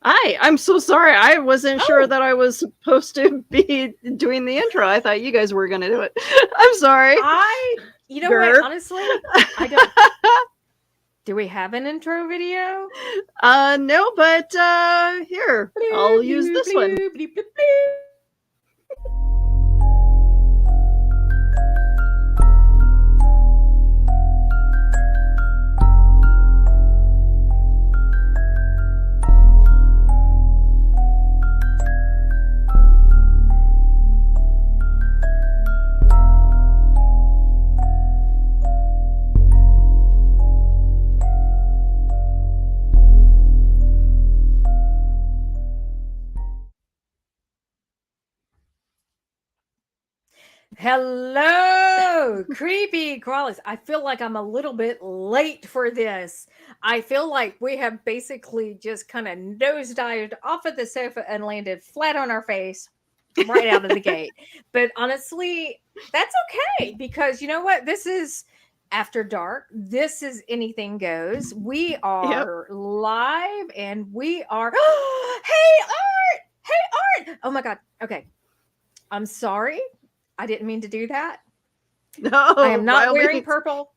I'm so sorry. I wasn't sure that I was supposed to be doing the intro. I thought you guys were going to do it. I'm sorry. You know what? Honestly, I don't. Do we have an intro video? No, but here, I'll use this one. Hello, creepy crawlies. I feel like I'm a little bit late for this. I feel like we have basically just kind of nosedived off of the sofa and landed flat on our face right out of the gate. But honestly, that's okay because you know what? This is After Dark. This is Anything Goes. We are live and we are. Hey, Art! Hey, Art! Oh my God. Okay. I'm sorry. I didn't mean to do that. No, I am not wearing purple.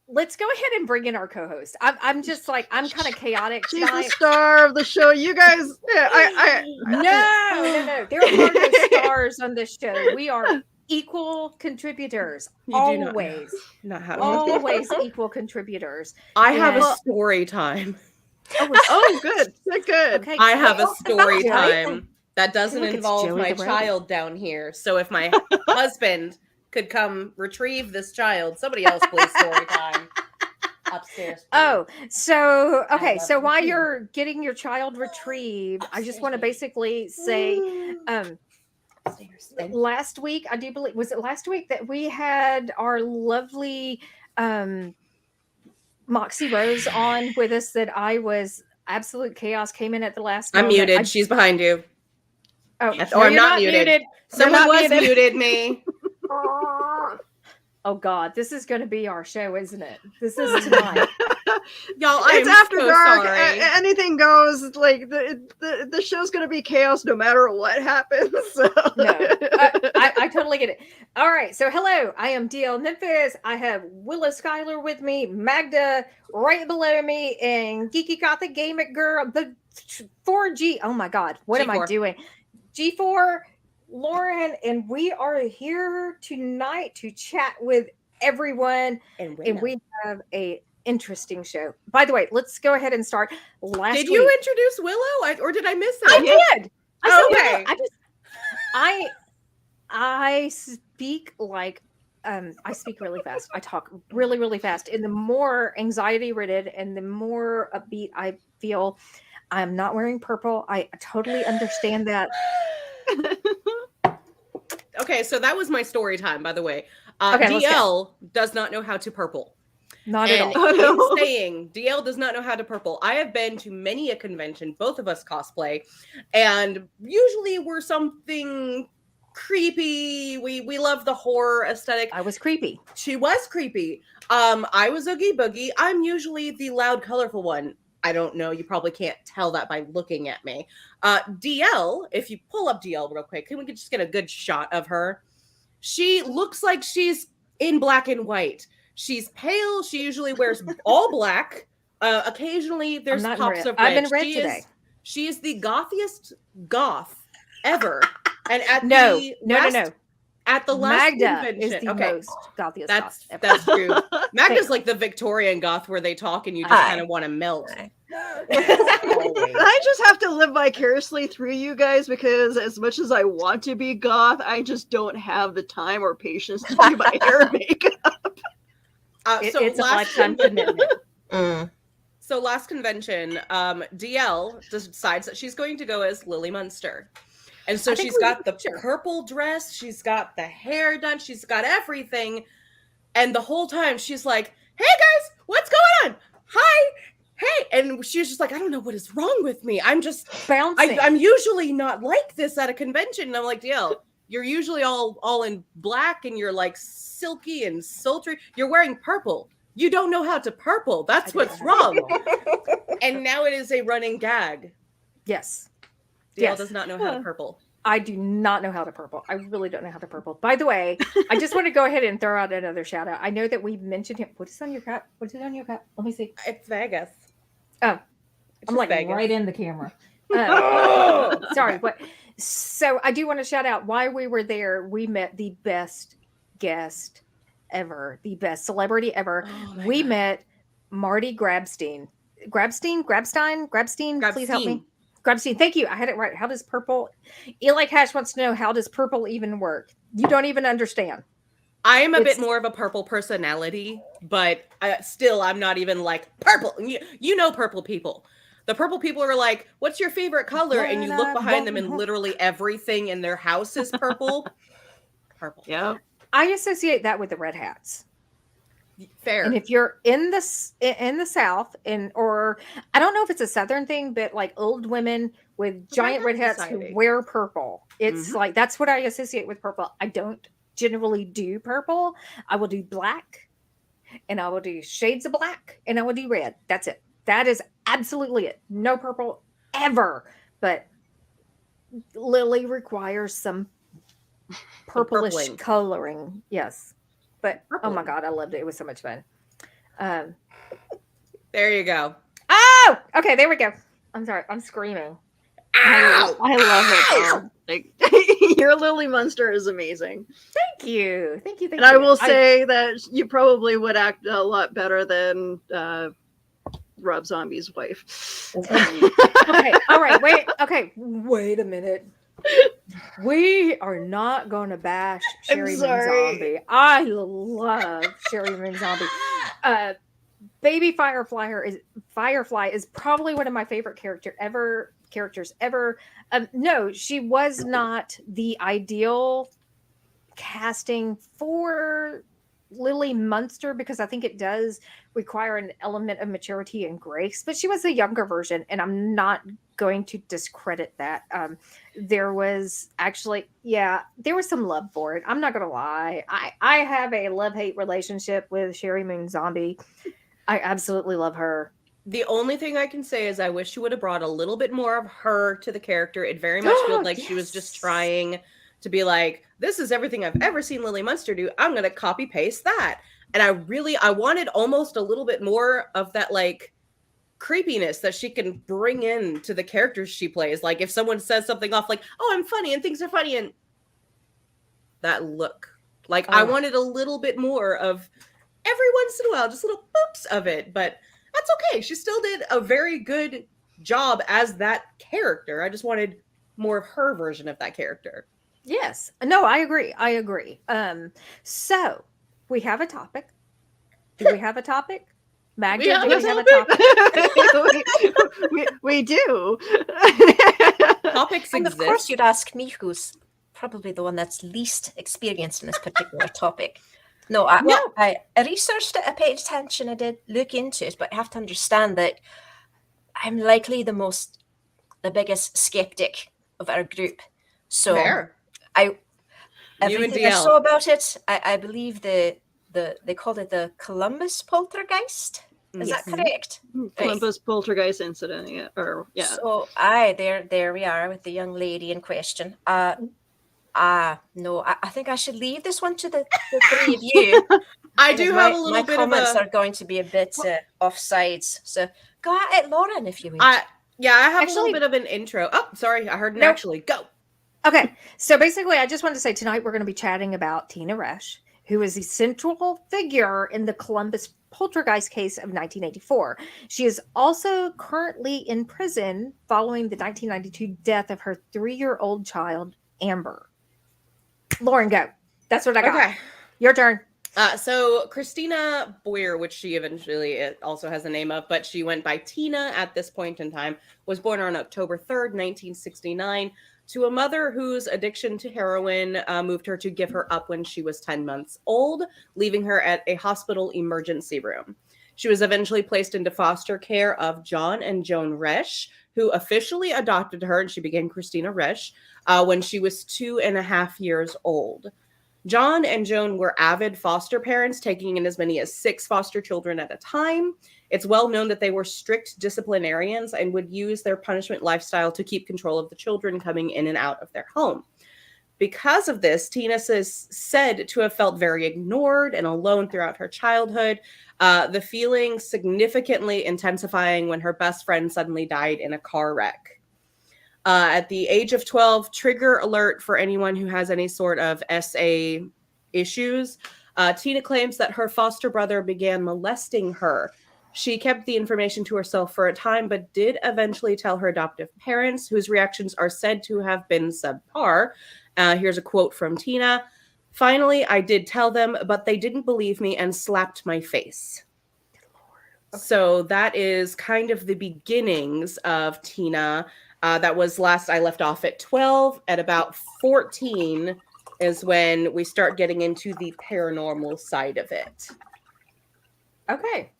Let's go ahead and bring in our co-host. I'm just like, I'm kind of chaotic She's tonight. the star of the show. You guys, No. There are no stars on this show. We are equal contributors. Always equal contributors. I have a story time. Oh, good. Good. Okay, I have a story time. That doesn't involve my child down here. So if my husband could come retrieve this child, somebody else please story time upstairs. Please. Oh, so okay. So while you're getting your child retrieved, I just want to basically say, last week, I do believe, was it last week that we had our lovely Moxie Rose on with us that I was absolute chaos, came in at the last moment. I'm muted. She's behind you. Oh, or I'm not muted. Someone was muted me. Oh God, this is going to be our show, isn't it? This is tonight. Y'all, it's After Dark. Anything goes. Like the show's going to be chaos no matter what happens. So. No, I totally get it. All right, so hello, I am DL Memphis. I have Willa Schuyler with me, Magda right below me, and Geeky Gothic Gamer Girl, the 4G. Oh my God, what am I doing? G4, Lauren, and we are here tonight to chat with everyone, and we have a interesting show. By the way, let's go ahead and start. Did you introduce Willow, or did I miss it? I did. Okay. I speak like I speak really fast. I talk really, really fast, and the more anxiety ridden and the more upbeat I feel. I'm not wearing purple. I totally understand that. Okay, so that was my story time, by the way. DL does not know how to purple. Not at all. Saying DL does not know how to purple. I have been to many a convention, both of us cosplay, and usually we're something creepy. We love the horror aesthetic. I was creepy. She was creepy. I was Oogie Boogie. I'm usually the loud, colorful one. I don't know. You probably can't tell that by looking at me. DL, if you pull up DL real quick, can we just get a good shot of her? She looks like she's in black and white. She's pale. She usually wears all black. Occasionally, there's pops of red. I've been red today. She is the gothiest goth ever. And at no. At the last Magda convention, is the most gothiest goth ever. That's true. Magda's like the Victorian goth where they talk and you just kind of want to melt. I just have to live vicariously through you guys because as much as I want to be goth, I just don't have the time or patience to do my hair and makeup. It's a lifetime commitment. So last convention, DL decides that she's going to go as Lily Munster. And so she's got the purple dress, she's got the hair done, she's got everything. And the whole time she's like, hey guys, what's going on? Hi, hey. And she's just like, I don't know what is wrong with me. I'm just bouncing. I'm usually not like this at a convention. And I'm like, DL, you're usually all in black and you're like silky and sultry. You're wearing purple. You don't know how to purple. That's what's wrong. And now it is a running gag Yes. DL Yes. does not know how to purple. I do not know how to purple. I really don't know how to purple. By the way, I just want to go ahead and throw out another shout out. I know that we've mentioned him. What is on your cup? What is on your cup? Let me see. It's Vegas. Oh, It's I'm just like Vegas. right in the camera. Sorry, but so I do want to shout out why we were there. We met the best guest ever, the best celebrity ever. Oh my We God. met Marty Grabstein. Grabstein? Please help me. Grabstein, thank you. I had it right. How does purple? Eli Cash wants to know, how does purple even work? You don't even understand. I am a bit It's- more of a purple personality, but still, I'm not even like purple. You know purple people. The purple people are like, what's your favorite color? And you look behind them and literally everything in their house is purple. Purple. Yeah. I associate that with the red hats. Fair. And if you're in the South, or I don't know if it's a Southern thing, but like old women with giant red hats who Society. wear purple, it's Mhm. like that's what I associate with purple. I don't generally do purple. I will do black, and I will do shades of black, and I will do red. That's it. That is absolutely it. No purple ever. But Lily requires some purplish purpling. coloring. Yes. But oh my Purpling. God, I loved it. It was so much fun. There you go. Oh, okay, there we go. I'm sorry, I'm screaming. Ow! I love it. Though. Like your Lily Munster is amazing. Thank you, thank you, thank And you. I will say that you probably would act a lot better than Rob Zombie's wife. Okay, all right, wait. Okay, wait a minute. We are not going to bash Sherry Moon sorry. Zombie. I love Sherry Moon Zombie. Baby Firefly is probably one of my favorite characters ever. No, she was not the ideal casting for Lily Munster because I think it does require an element of maturity and grace, but she was a younger version, and I'm not going to discredit that. There was actually, there was some love for it. I'm not gonna lie. I have a love-hate relationship with Sherry Moon Zombie. I absolutely love her. The only thing I can say is I wish she would have brought a little bit more of her to the character. It very much feels like she was just trying to be like, this is everything I've ever seen Lily Munster do. I'm going to copy paste that. And I wanted almost a little bit more of that like creepiness that she can bring in to the characters she plays. Like if someone says something off like, oh, I'm funny and things are funny, and that look like I wanted a little bit more of every once in a while, just little boops of it, but that's okay. She still did a very good job as that character. I just wanted more of her version of that character. Yes. No, I agree. So we have a topic. Do we have a topic? Magda, do we have a topic? we do. Topics And exist. of course, you'd ask me, who's probably the one that's least experienced in this particular topic. No, I researched it, I paid attention, I did look into it, but I have to understand that I'm likely the biggest skeptic of our group. So Fair. everything I saw about it, I believe they called it the Columbus Poltergeist. Is that correct? Columbus Poltergeist incident, yeah. So there we are with the young lady in question. No, I think I should leave this one to the three of you. I do have a little my bit comments of are going to be a bit offsides. So go at it, Lauren, if you wish. I have Actually- a little bit of an intro. Oh, sorry, I heard an Nope. actually. Go. Okay. So basically, I just wanted to say tonight we're going to be chatting about Tina Resch, who is the central figure in the Columbus Poltergeist case of 1984. She is also currently in prison following the 1992 death of her 3-year-old child, Amber. Lauren, go. That's what I got. Okay. Your turn. So Christina Boyer, which she eventually also has a name of, but she went by Tina at this point in time, was born on October 3rd, 1969, to a mother whose addiction to heroin moved her to give her up when she was 10 months old, leaving her at a hospital emergency room. She was eventually placed into foster care of John and Joan Resch, who officially adopted her, and she became Christina Resch when she was 2.5 years old. John and Joan were avid foster parents, taking in as many as 6 foster children at a time. It's well known that they were strict disciplinarians and would use their punishment lifestyle to keep control of the children coming in and out of their home. Because of this, Tina is said to have felt very ignored and alone throughout her childhood, the feeling significantly intensifying when her best friend suddenly died in a car wreck. At the age of 12, trigger alert for anyone who has any sort of SA issues, Tina claims that her foster brother began molesting her. She kept the information to herself for a time, but did eventually tell her adoptive parents, whose reactions are said to have been subpar. Here's a quote from Tina. "Finally, I did tell them, but they didn't believe me and slapped my face." Okay. So that is kind of the beginnings of Tina. That was last I left off at 12. At about 14 is when we start getting into the paranormal side of it. Okay.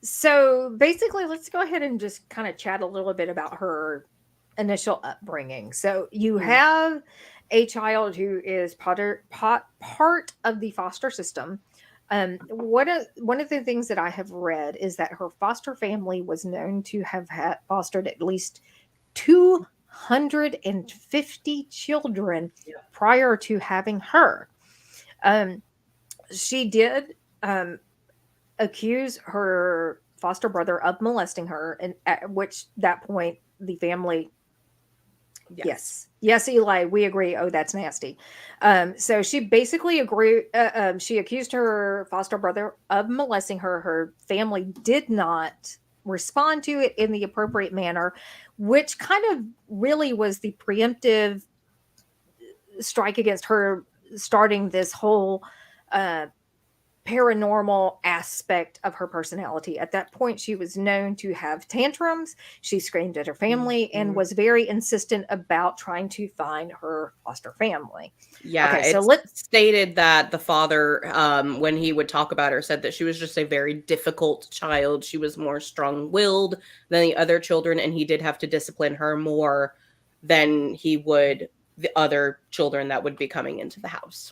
So basically, let's go ahead and just kind of chat a little bit about her initial upbringing. So you have a child who is part of the foster system. One of the things that I have read is that her foster family was known to have fostered at least 250 children prior to having her. She did accuse her foster brother of molesting her, and at which that point the family yes Eli, we agree, oh, that's nasty. So she basically she accused her foster brother of molesting her. Her family did not respond to it in the appropriate manner, which kind of really was the preemptive strike against her starting this whole paranormal aspect of her personality. At that point, she was known to have tantrums. She screamed at her family and was very insistent about trying to find her foster family. Yeah, okay, so let's stated that the father, when he would talk about her, said that she was just a very difficult child. She was more strong-willed than the other children, and he did have to discipline her more than he would the other children that would be coming into the house.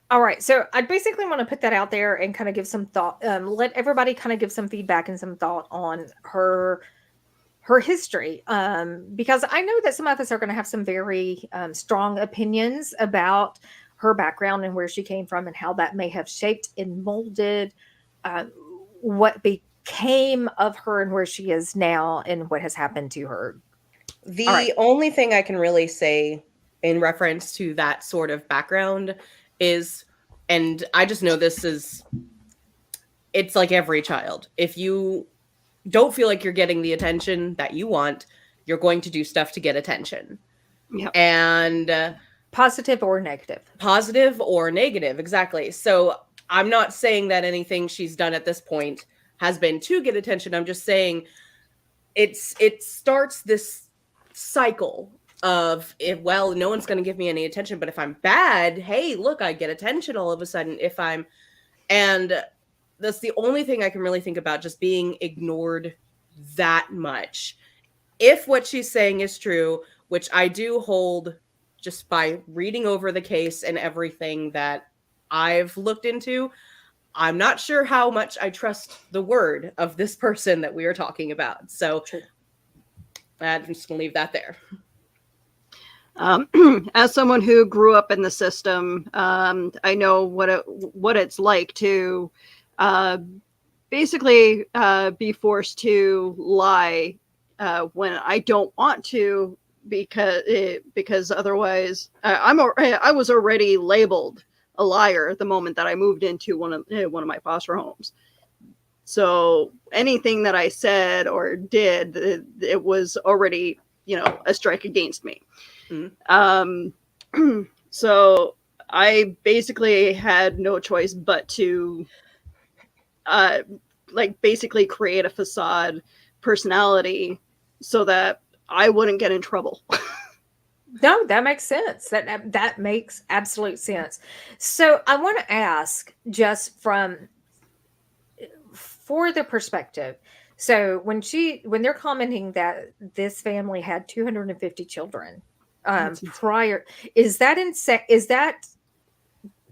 All right, so I basically want to put that out there and kind of give some thought, let everybody kind of give some feedback and some thought on her history, because I know that some of us are going to have some very strong opinions about her background and where she came from and how that may have shaped and molded what became of her and where she is now and what has happened to her. The only thing I can really say in reference to that sort of background is, and I just know it's like every child. If you don't feel like you're getting the attention that you want, you're going to do stuff to get attention. Yep. And positive or negative. Positive or negative, exactly. So I'm not saying that anything she's done at this point has been to get attention. I'm just saying it starts this cycle of, well, no one's going to give me any attention, but if I'm bad, hey, look, I get attention all of a sudden. And that's the only thing I can really think about, just being ignored that much. If what she's saying is true, which I do hold just by reading over the case and everything that I've looked into, I'm not sure how much I trust the word of this person that we are talking about. So I'm just going to leave that there. As someone who grew up in the system, I know what it's like to basically be forced to lie when I don't want to, because otherwise I was already labeled a liar the moment that I moved into one of my foster homes. So anything that I said or did, it was already, a strike against me. Mm-hmm. So I basically had no choice but to basically create a facade personality so that I wouldn't get in trouble. No, that makes sense. That makes absolute sense. So I want to ask, just for the perspective. So when they're commenting that this family had 250 children prior, is that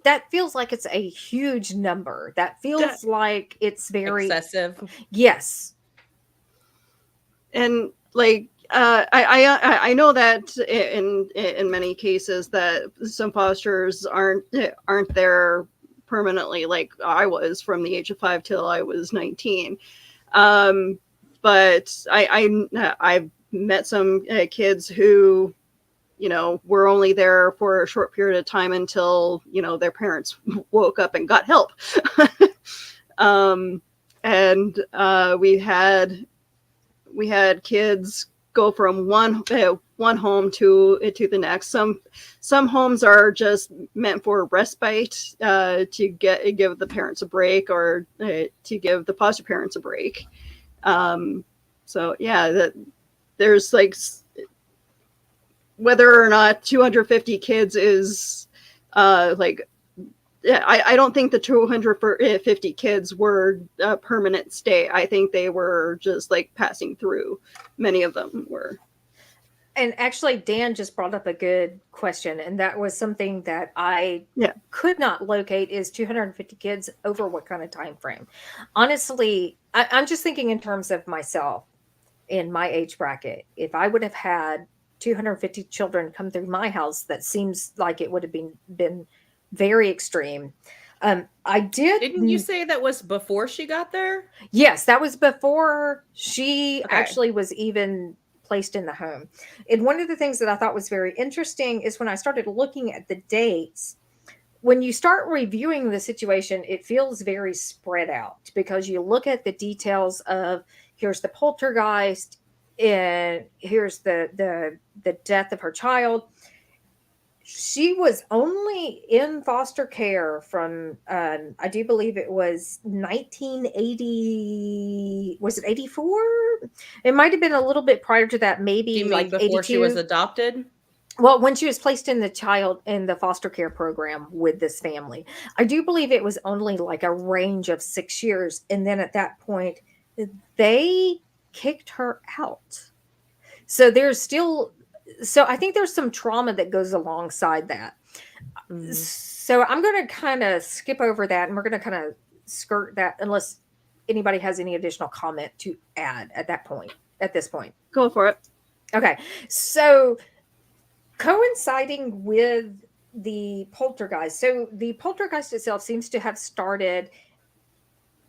that feels like it's a huge number. That feels like it's very excessive. Yes. And like I know that in many cases that some fosters aren't there permanently, like I was from the age of 5 till I was 19. But I've met some kids who, you know, were only there for a short period of time until, you know, their parents woke up and got help. And we had kids go from one home to the next. Some homes are just meant for respite, to give the parents a break, or to give the foster parents a break. So yeah, that there's like, whether or not 250 kids is like, yeah, I don't think the 250 kids were a permanent stay. I think they were just like passing through. Many of them were. And actually, Dan just brought up a good question, and that was something that I Yeah. could not locate: is 250 kids over what kind of time frame? Honestly, I'm just thinking in terms of myself in my age bracket. If I would have had 250 children come through my house, that seems like it would have been very extreme. I Didn't you say that was before she got there? Yes, that was before she Okay. actually was even placed in the home. And one of the things that I thought was very interesting is when I started looking at the dates, when you start reviewing the situation, it feels very spread out, because you look at the details of, here's the poltergeist, and here's the death of her child. She was only in foster care from, I do believe it was 1980. Was it 84? It might have been a little bit prior to that, maybe You mean like before 82. she was adopted? Well, when she was placed in the foster care program with this family, I do believe it was only like a range of 6 years. And then at that point, they kicked her out. So I think there's some trauma that goes alongside that. Mm-hmm. So I'm going to kind of skip over that, and we're going to kind of skirt that, unless anybody has any additional comment to add at this point. Go for it. Okay. So coinciding with the poltergeist. So the poltergeist itself seems to have started.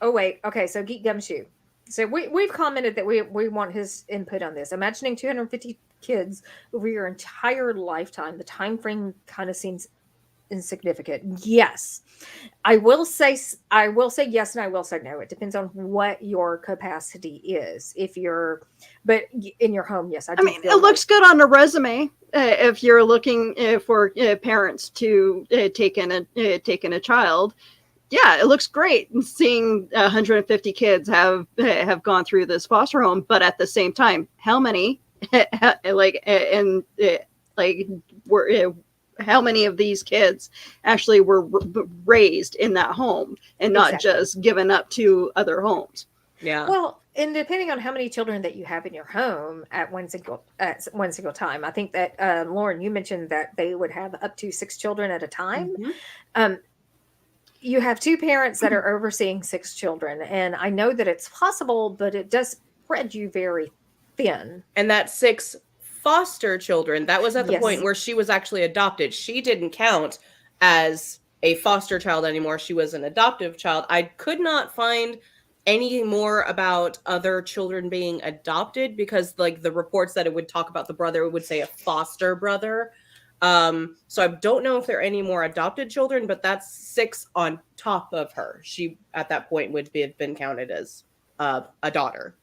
Oh, wait. Okay. So Geek Gumshoe. So we've commented that we want his input on this. Imagining 250 kids over your entire lifetime, the time frame kind of seems insignificant. Yes, I will say yes, and I will say no. It depends on what your capacity is. But in your home, yes, I mean, it looks good on a resume if you're looking for parents to take in a child. Yeah, it looks great seeing 150 kids have gone through this foster home. But at the same time, how many were how many of these kids actually were raised in that home and not Exactly. just given up to other homes? Yeah. Well, and depending on how many children that you have in your home at one single time, I think that Lauren, you mentioned that they would have up to 6 children at a time. Mm-hmm. You have 2 parents that are overseeing 6 children, and I know that it's possible, but it does spread you very thin. And that 6 foster children, that was at the Yes. point where she was actually adopted. She didn't count as a foster child anymore. She was an adoptive child. I could not find any more about other children being adopted, because like the reports that it would talk about the brother, it would say a foster brother. So I don't know if there are any more adopted children, but that's 6 on top of her. She at that point would have been counted as a daughter.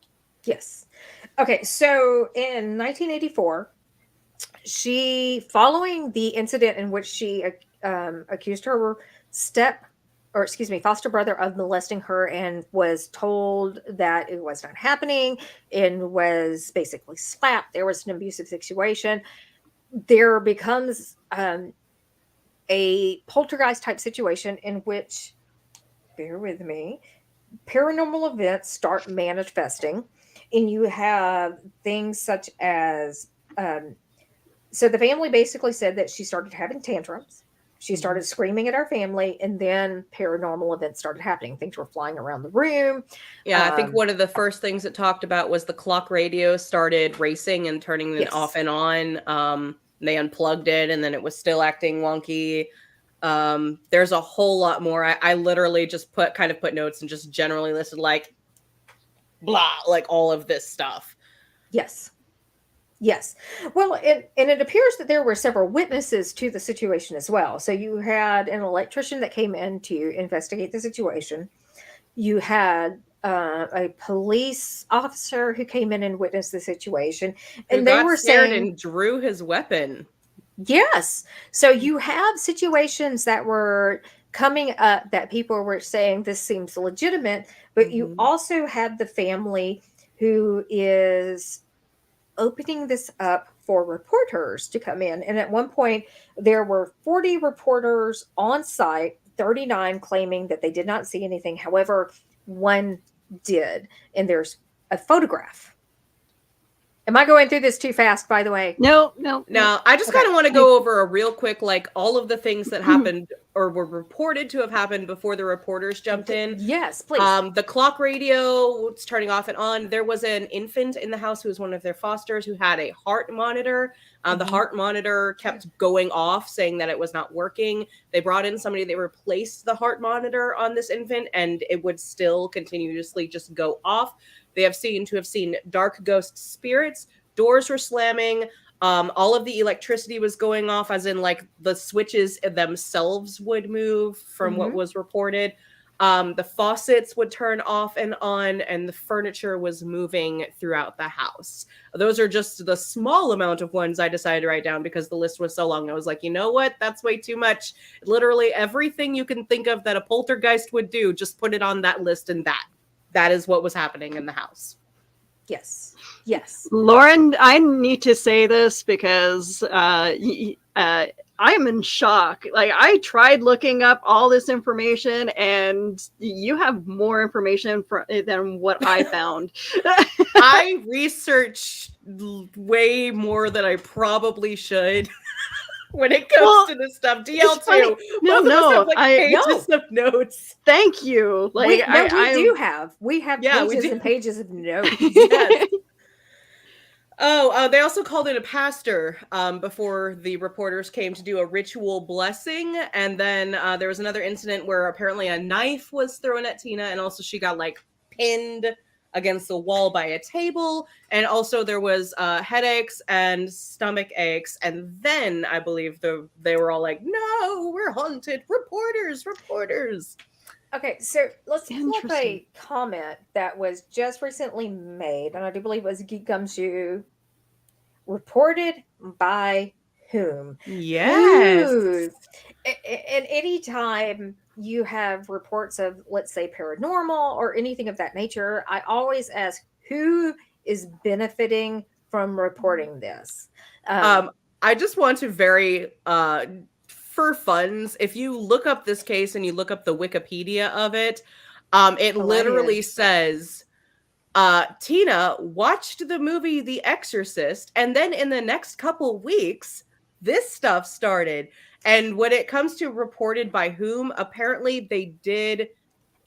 Yes. Okay, so in 1984, following the incident in which she accused her foster brother of molesting her, and was told that it was not happening, and was basically slapped. There was an abusive situation. There becomes a poltergeist type situation in which, bear with me, paranormal events start manifesting, and you have things such as so the family basically said that she started having tantrums. She started screaming at our family, and then paranormal events started happening. Things were flying around the room. Yeah, I think one of the first things it talked about was the clock radio started racing and turning it off and on. They unplugged it, and then it was still acting wonky. There's a whole lot more. I literally just put notes and just generally listed like blah, like all of this stuff. Yes. Well, and it appears that there were several witnesses to the situation as well. So you had an electrician that came in to investigate the situation. You had a police officer who came in and witnessed the situation, and they were scared saying and drew his weapon. Yes. So you have situations that were coming up that people were saying this seems legitimate, but you also have the family who is opening this up for reporters to come in. And at one point, there were 40 reporters on site, 39 claiming that they did not see anything. However, one did. And there's a photograph. Am I going through this too fast, by the way? No. I just kind of want to go over a real quick, like all of the things that happened or were reported to have happened before the reporters jumped in. Yes, please. The clock radio was turning off and on. There was an infant in the house who was one of their fosters who had a heart monitor. The heart monitor kept going off, saying that it was not working. They brought in somebody, they replaced the heart monitor on this infant, and it would still continuously just go off. They have seen dark ghost spirits. Doors were slamming. All of the electricity was going off, as in like the switches themselves would move from what was reported. The faucets would turn off and on, and the furniture was moving throughout the house. Those are just the small amount of ones I decided to write down because the list was so long. I was like, you know what? That's way too much. Literally everything you can think of that a poltergeist would do, just put it on that list, and that is what was happening in the house. Yes. Lauren, I need to say this because I am in shock. Like, I tried looking up all this information, and you have more information than what I found. I researched way more than I probably should. When it comes to this stuff, DL too. Both of us have pages of notes. Thank you. Like, we have pages and pages of notes. Yes. They also called in a pastor before the reporters came to do a ritual blessing, and then there was another incident where apparently a knife was thrown at Tina, and also she got like pinned against the wall by a table, and also there was headaches and stomach aches, and then I believe they were all like, no, we're haunted. Reporters. Okay, so let's pull up a comment that was just recently made, and I do believe it was Geek Gumshoe. Reported by whom? Yes. Who? And anytime you have reports of, let's say, paranormal or anything of that nature, I always ask who is benefiting from reporting this. I just want to for funds, if you look up this case and you look up the Wikipedia of it, it literally says, Tina watched the movie The Exorcist, and then in the next couple weeks, this stuff started. And when it comes to reported by whom, apparently they did,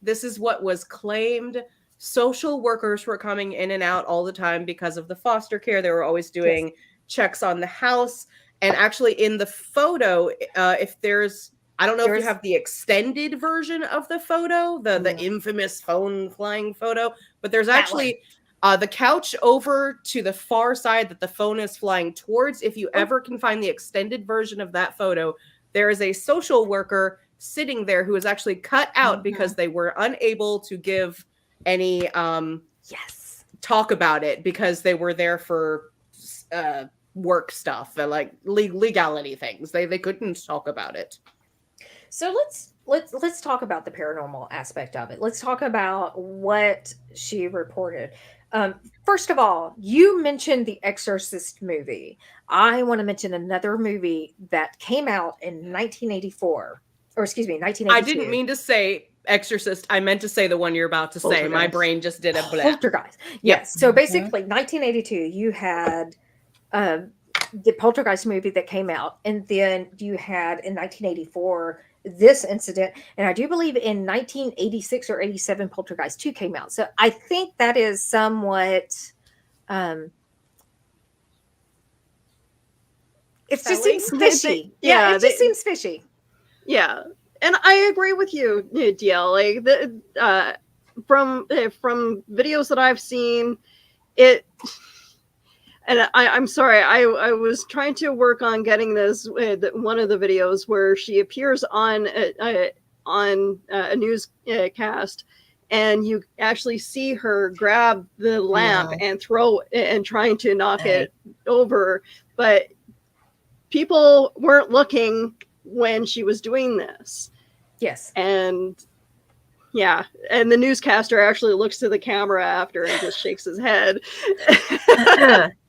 this is what was claimed. Social workers were coming in and out all the time because of the foster care. They were always doing checks on the house. And actually in the photo, if there's, I don't know if you have the extended version of the photo, the infamous phone flying photo, but there's actually the couch over to the far side that the phone is flying towards. If you ever can find the extended version of that photo, there is a social worker sitting there who is actually cut out because they were unable to give any talk about it because they were there for work stuff and like legality things. They couldn't talk about it. So let's talk about the paranormal aspect of it. Let's talk about what she reported. First of all, you mentioned the Exorcist movie. I want to mention another movie that came out in 1984, or excuse me, 1982. I didn't mean to say Exorcist. I meant to say the one you're about to say. My brain just did a bleh. Poltergeist. Yes. So basically, 1982, you had the Poltergeist movie that came out, and then you had in 1984 this incident, and I do believe in 1986 or 87 Poltergeist 2 came out. So I think that is somewhat it just Telling? seems fishy. It just seems fishy. Yeah, and I agree with you, DL. Like from videos that I've seen, it. And I'm sorry, I was trying to work on getting this one of the videos where she appears on a newscast, and you actually see her grab the lamp and throw and trying to knock it over, but people weren't looking when she was doing this. Yes. And yeah, and the newscaster actually looks to the camera after and just shakes his head.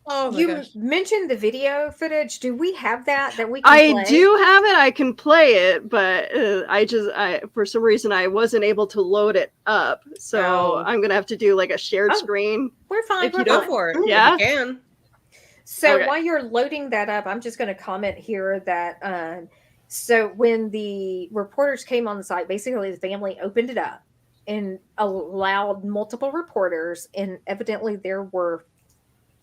Oh my you gosh. mentioned the video footage. Do we have that we can play? I do have it. I can play it, but I for some reason I wasn't able to load it up. So I'm gonna have to do like a shared screen. We're fine. If you go for it, yeah, if you can. So while you're loading that up, I'm just going to comment here that so when the reporters came on the site, basically the family opened it up and allowed multiple reporters, and evidently there were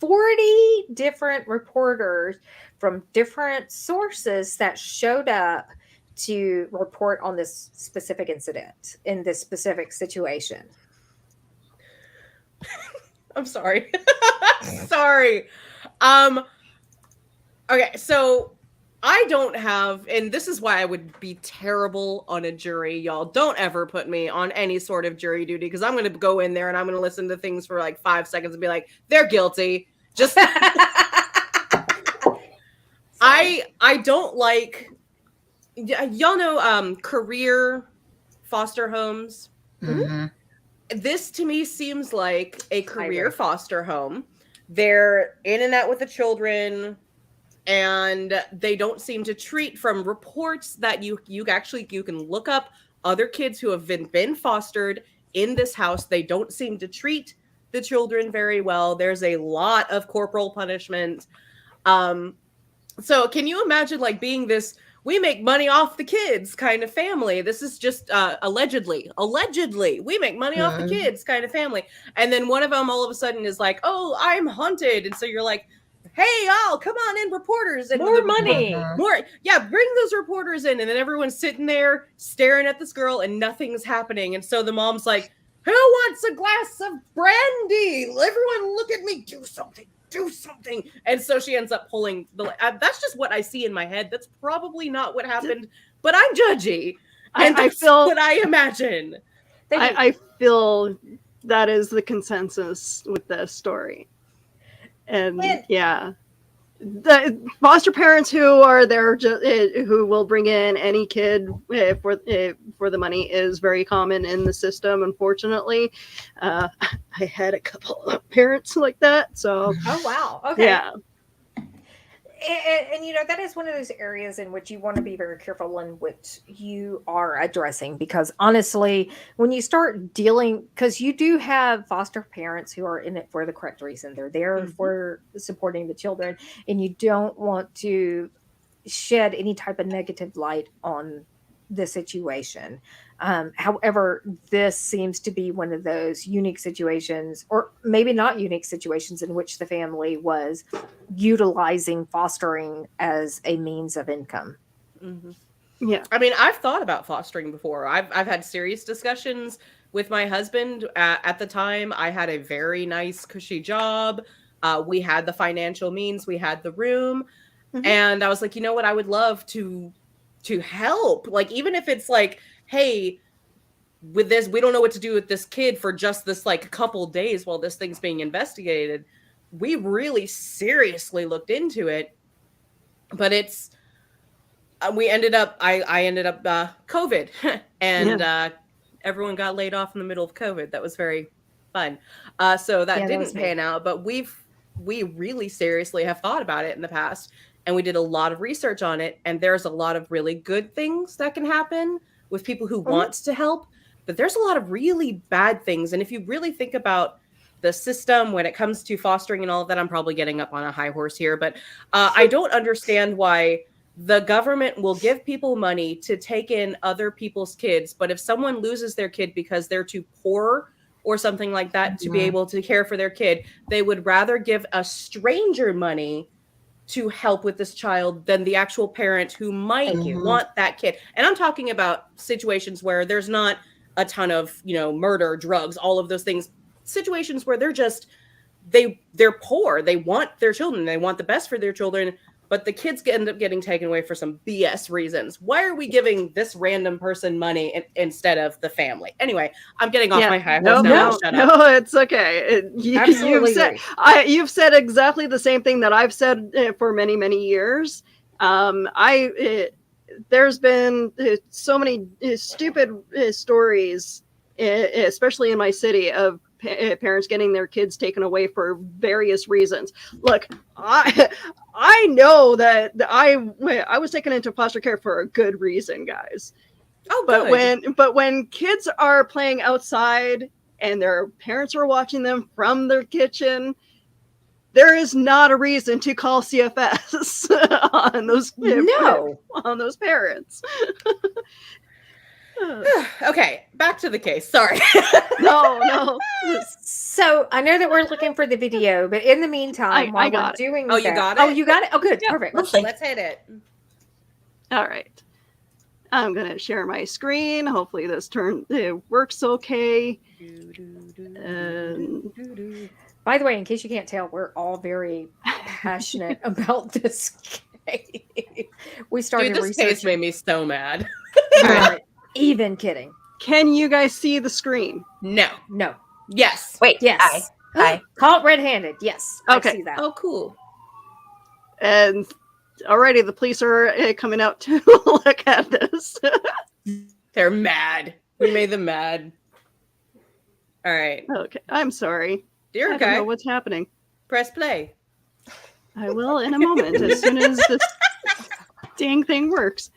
40 different reporters from different sources that showed up to report on this specific incident in this specific situation. I'm sorry. Sorry. Okay, so I don't have, and this is why I would be terrible on a jury, y'all. Don't ever put me on any sort of jury duty, because I'm going to go in there and I'm going to listen to things for like 5 seconds and be like, they're guilty. Just I don't like, y'all know career foster homes. Mm-hmm. This to me seems like a career foster home. They're in and out with the children, and they don't seem to treat, from reports that you can look up other kids who have been fostered in this house. They don't seem to treat the children very well. There's a lot of corporal punishment. So can you imagine like being this, we make money off the kids kind of family? This is just allegedly we make money off the kids kind of family. And then one of them all of a sudden is like, oh, I'm haunted. And so you're like, hey, y'all, come on in, reporters. And more money. Bring those reporters in. And then everyone's sitting there staring at this girl and nothing's happening. And so the mom's like, who wants a glass of brandy? Everyone look at me, do something. And so she ends up pulling that's just what I see in my head. That's probably not what happened, but I'm judgy. And I feel what I imagine. I feel that is the consensus with this story. And the foster parents who are there who will bring in any kid for the money is very common in the system, unfortunately. I had a couple of parents like that, so oh wow, okay. Yeah. And you know, that is one of those areas in which you want to be very careful in which you are addressing, because honestly, when you start dealing, because you do have foster parents who are in it for the correct reason. They're there for supporting the children, and you don't want to shed any type of negative light on the situation. However, this seems to be one of those unique situations, or maybe not unique situations, in which the family was utilizing fostering as a means of income. Mm-hmm. Yeah. I mean, I've thought about fostering before. I've had serious discussions with my husband. At the time, I had a very nice, cushy job. We had the financial means. We had the room. Mm-hmm. And I was like, you know what? I would love to help. Like, even if it's like, hey, with this, we don't know what to do with this kid for just this like couple days while this thing's being investigated. We really seriously looked into it, but it's I ended up COVID and everyone got laid off in the middle of COVID. That was very fun. So that didn't pan out, but we really seriously have thought about it in the past, and we did a lot of research on it, and there's a lot of really good things that can happen with people who want to help, but there's a lot of really bad things. And if you really think about the system when it comes to fostering and all of that. I'm probably getting up on a high horse here, but I don't understand why the government will give people money to take in other people's kids, but if someone loses their kid because they're too poor or something like that to be able to care for their kid, they would rather give a stranger money to help with this child than the actual parent who might want that kid. And I'm talking about situations where there's not a ton of, murder, drugs, all of those things. Situations where they're poor. They want their children. They want the best for their children, but the kids end up getting taken away for some BS reasons. Why are we giving this random person money instead of the family? Anyway, I'm getting off my high horse now. Shut up. No, it's okay. You've said exactly the same thing that I've said for many, many years. There's been so many stupid stories, especially in my city, of parents getting their kids taken away for various reasons. Look, I know that I was taken into foster care for a good reason, guys. Oh, but when kids are playing outside and their parents are watching them from their kitchen, there is not a reason to call CFS on those parents. Okay, back to the case. Sorry. No. So I know that we're looking for the video, but in the meantime, while we're doing that, you got it? Oh, you got it? Oh, good. Yeah, perfect. Let's hit it. All right. I'm going to share my screen. Hopefully this works okay. By the way, in case you can't tell, we're all very passionate about this case. We started this case made me so mad. Even kidding. Can you guys see the screen? No. Yes. Wait. Yes. Hi. Caught red-handed. Yes. Okay. I see that. Oh, cool. And already the police are coming out to look at this. They're mad. We made them mad. All right. Okay. I'm sorry. You're okay. I don't know what's happening. Press play. I will in a moment, as soon as this dang thing works.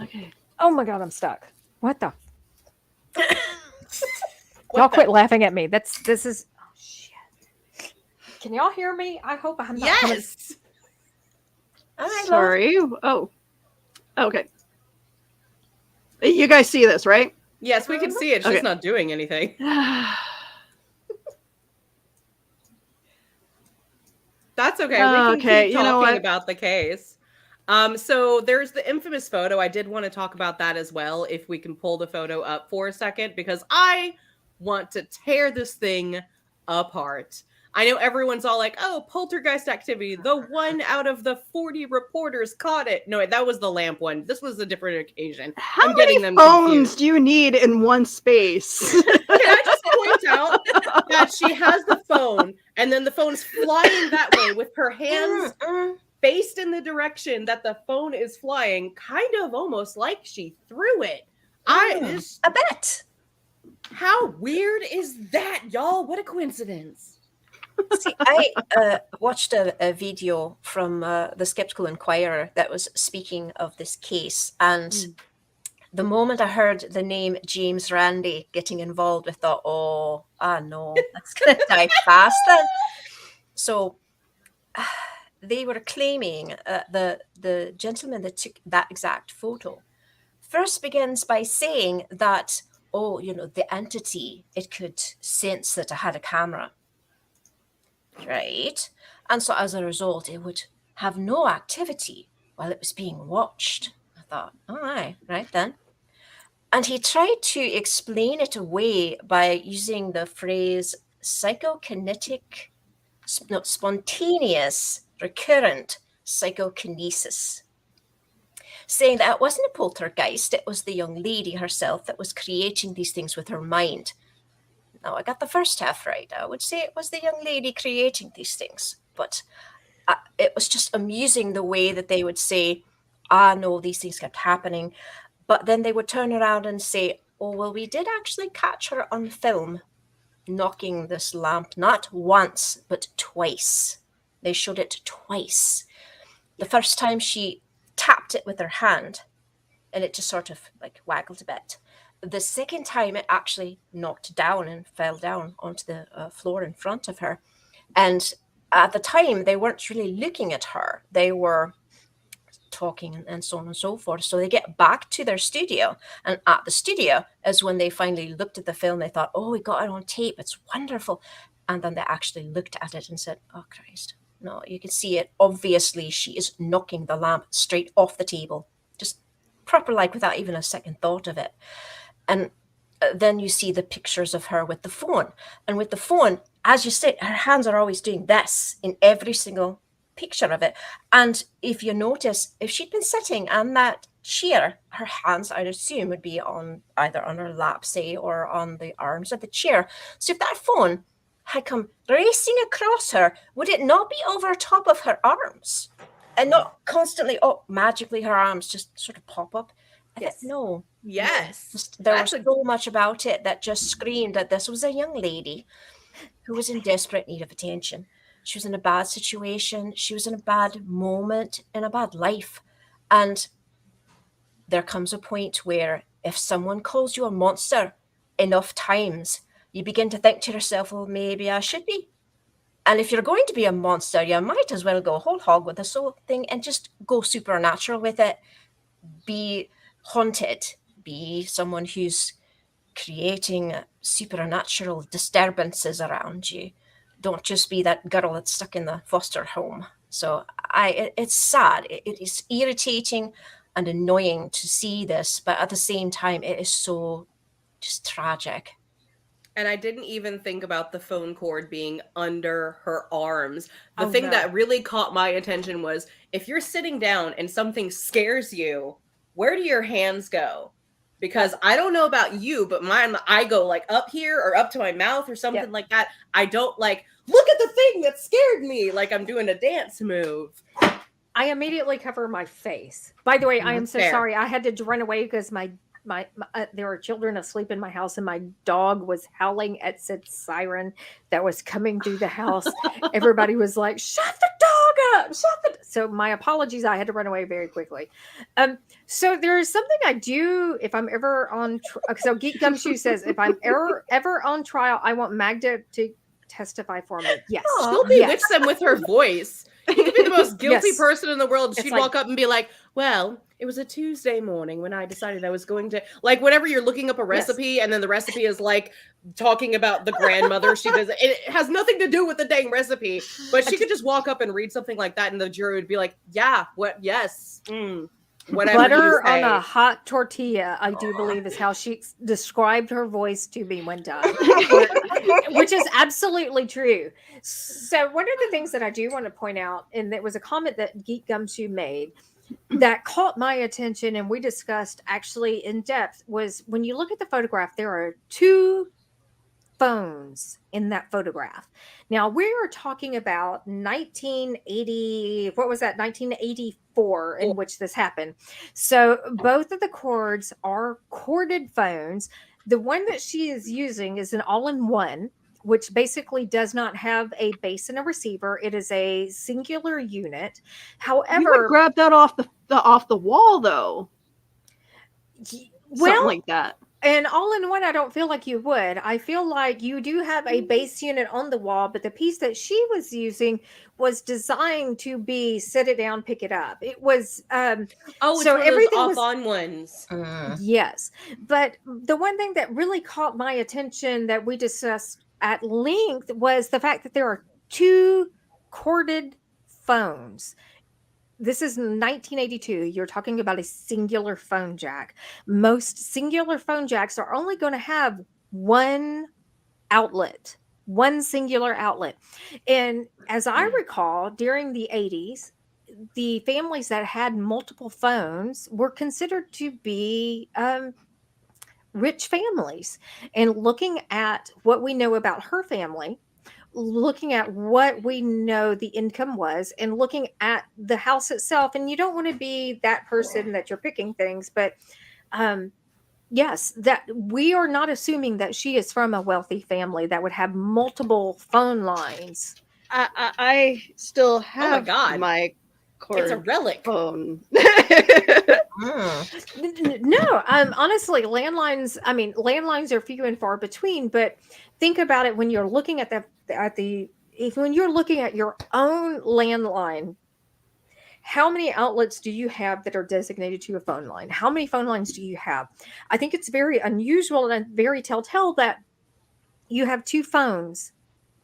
Okay. Oh my God, I'm stuck. What the? Y'all quit laughing at me. This is. Oh shit. Can y'all hear me? I hope I'm not. Yes. Sorry. Oh. Okay. You guys see this, right? Yes, we can see it. It's just not doing anything. That's okay. We can keep talking about the case. So there's the infamous photo. I did want to talk about that as well, if we can pull the photo up for a second, because I want to tear this thing apart. I know everyone's all like, oh, poltergeist activity. The 1 out of the 40 reporters caught it. No, that was the lamp one. This was a different occasion. How many phones do you need in one space? Can I just point out that she has the phone, and then the phone's flying that way with her hands faced in the direction that the phone is flying, kind of almost like she threw it. I bet. How weird is that, y'all? What a coincidence. See, I watched a video from the Skeptical Inquirer that was speaking of this case, and the moment I heard the name James Randi getting involved, I thought, no, that's going to die fast then. So they were claiming the gentleman that took that exact photo first begins by saying that, the entity, it could sense that I had a camera. Right. And so as a result, it would have no activity while it was being watched. I thought, all right then. And he tried to explain it away by using the phrase spontaneous recurrent psychokinesis, saying that it wasn't a poltergeist, it was the young lady herself that was creating these things with her mind. Now, I got the first half right. I would say it was the young lady creating these things. But it was just amusing the way that they would say, no, these things kept happening. But then they would turn around and say, we did actually catch her on film knocking this lamp, not once, but twice. They showed it twice. The first time she tapped it with her hand, and it just sort of like waggled a bit. the second time it actually knocked down and fell down onto the floor in front of her. And at the time, they weren't really looking at her. They were talking and so on and so forth. So they get back to their studio. And at the studio is when they finally looked at the film. They thought, oh, we got it on tape. It's wonderful. And then they actually looked at it and said, oh, Christ. No, you can see it. Obviously, she is knocking the lamp straight off the table. Just proper, like, without even a second thought of it. And then you see the pictures of her with the phone. And with the phone, as you say, her hands are always doing this in every single picture of it. And if you notice, if she'd been sitting on that chair, her hands, I'd assume, would be on either on her lap, say, or on the arms of the chair. So if that phone had come racing across her, would it not be over top of her arms? And not constantly, oh, magically her arms just sort of pop up? Yes. No. Yes. There was so much about it that just screamed that this was a young lady who was in desperate need of attention. She was in a bad situation. She was in a bad moment, in a bad life. And there comes a point where if someone calls you a monster enough times, you begin to think to yourself, well, maybe I should be. And if you're going to be a monster, you might as well go whole hog with this whole thing and just go supernatural with it. Be haunted. Be someone who's creating supernatural disturbances around you. Don't just be that girl that's stuck in the foster home. So it's sad. It is irritating and annoying to see this, but at the same time, it is so just tragic. And I didn't even think about the phone cord being under her arms. The thing that really caught my attention was if you're sitting down and something scares you, where do your hands go? Because I don't know about you, but mine, I go like up here or up to my mouth or something like that. I don't like, look at the thing that scared me, like I'm doing a dance move. I immediately cover my face. By the way, I am so sorry. I had to run away because my there were children asleep in my house and my dog was howling at said siren that was coming through the house. Everybody was like, shut the dog up, so my apologies. I had to run away very quickly. So there's something I do if I'm ever on so Geek Gumshoe says if I'm ever on trial, I want Magda to testify for me. Yes. She'll bewitch them with her voice. You could be the most guilty person in the world. She'd walk up and be like, well, it was a Tuesday morning when I decided I was going to, like, whenever you're looking up a recipe and then the recipe is like talking about the grandmother she does. It has nothing to do with the dang recipe, but she could just walk up and read something like that and the jury would be like, yeah, what? Yes. Whatever. Butter on a hot tortilla, I do believe is how she described her voice to me one time, which is absolutely true. So one of the things that I do want to point out, and it was a comment that Geek Gumshoe made that caught my attention and we discussed actually in depth, was when you look at the photograph, there are two phones in that photograph. Now we are talking about 1980, what was that, 1984 in which this happened. So both of the cords are corded phones. The one that she is using is an all-in-one, which basically does not have a base and a receiver. It is a singular unit. However, you would grab that off the wall though. Something like that. And all-in-one, I don't feel like you would. I feel like you do have a base unit on the wall, but the piece that she was using was designed to be set it down, pick it up. It was so everything was off-on ones. Yes, but the one thing that really caught my attention that we discussed at length was the fact that there are two corded phones. This is 1982. You're talking about a singular phone jack. Most singular phone jacks are only going to have one outlet, one singular outlet. And as I recall, during the 80s, the families that had multiple phones were considered to be rich families. And looking at what we know about her family, looking at what we know the income was, and looking at the house itself, and you don't want to be that person that you're picking things, but yes, that we are not assuming that she is from a wealthy family that would have multiple phone lines. I still have my cord it's a relic phone. No, honestly, landlines. I mean, landlines are few and far between. But think about it when you're looking at when you're looking at your own landline. How many outlets do you have that are designated to a phone line? How many phone lines do you have? I think it's very unusual and very telltale that you have two phones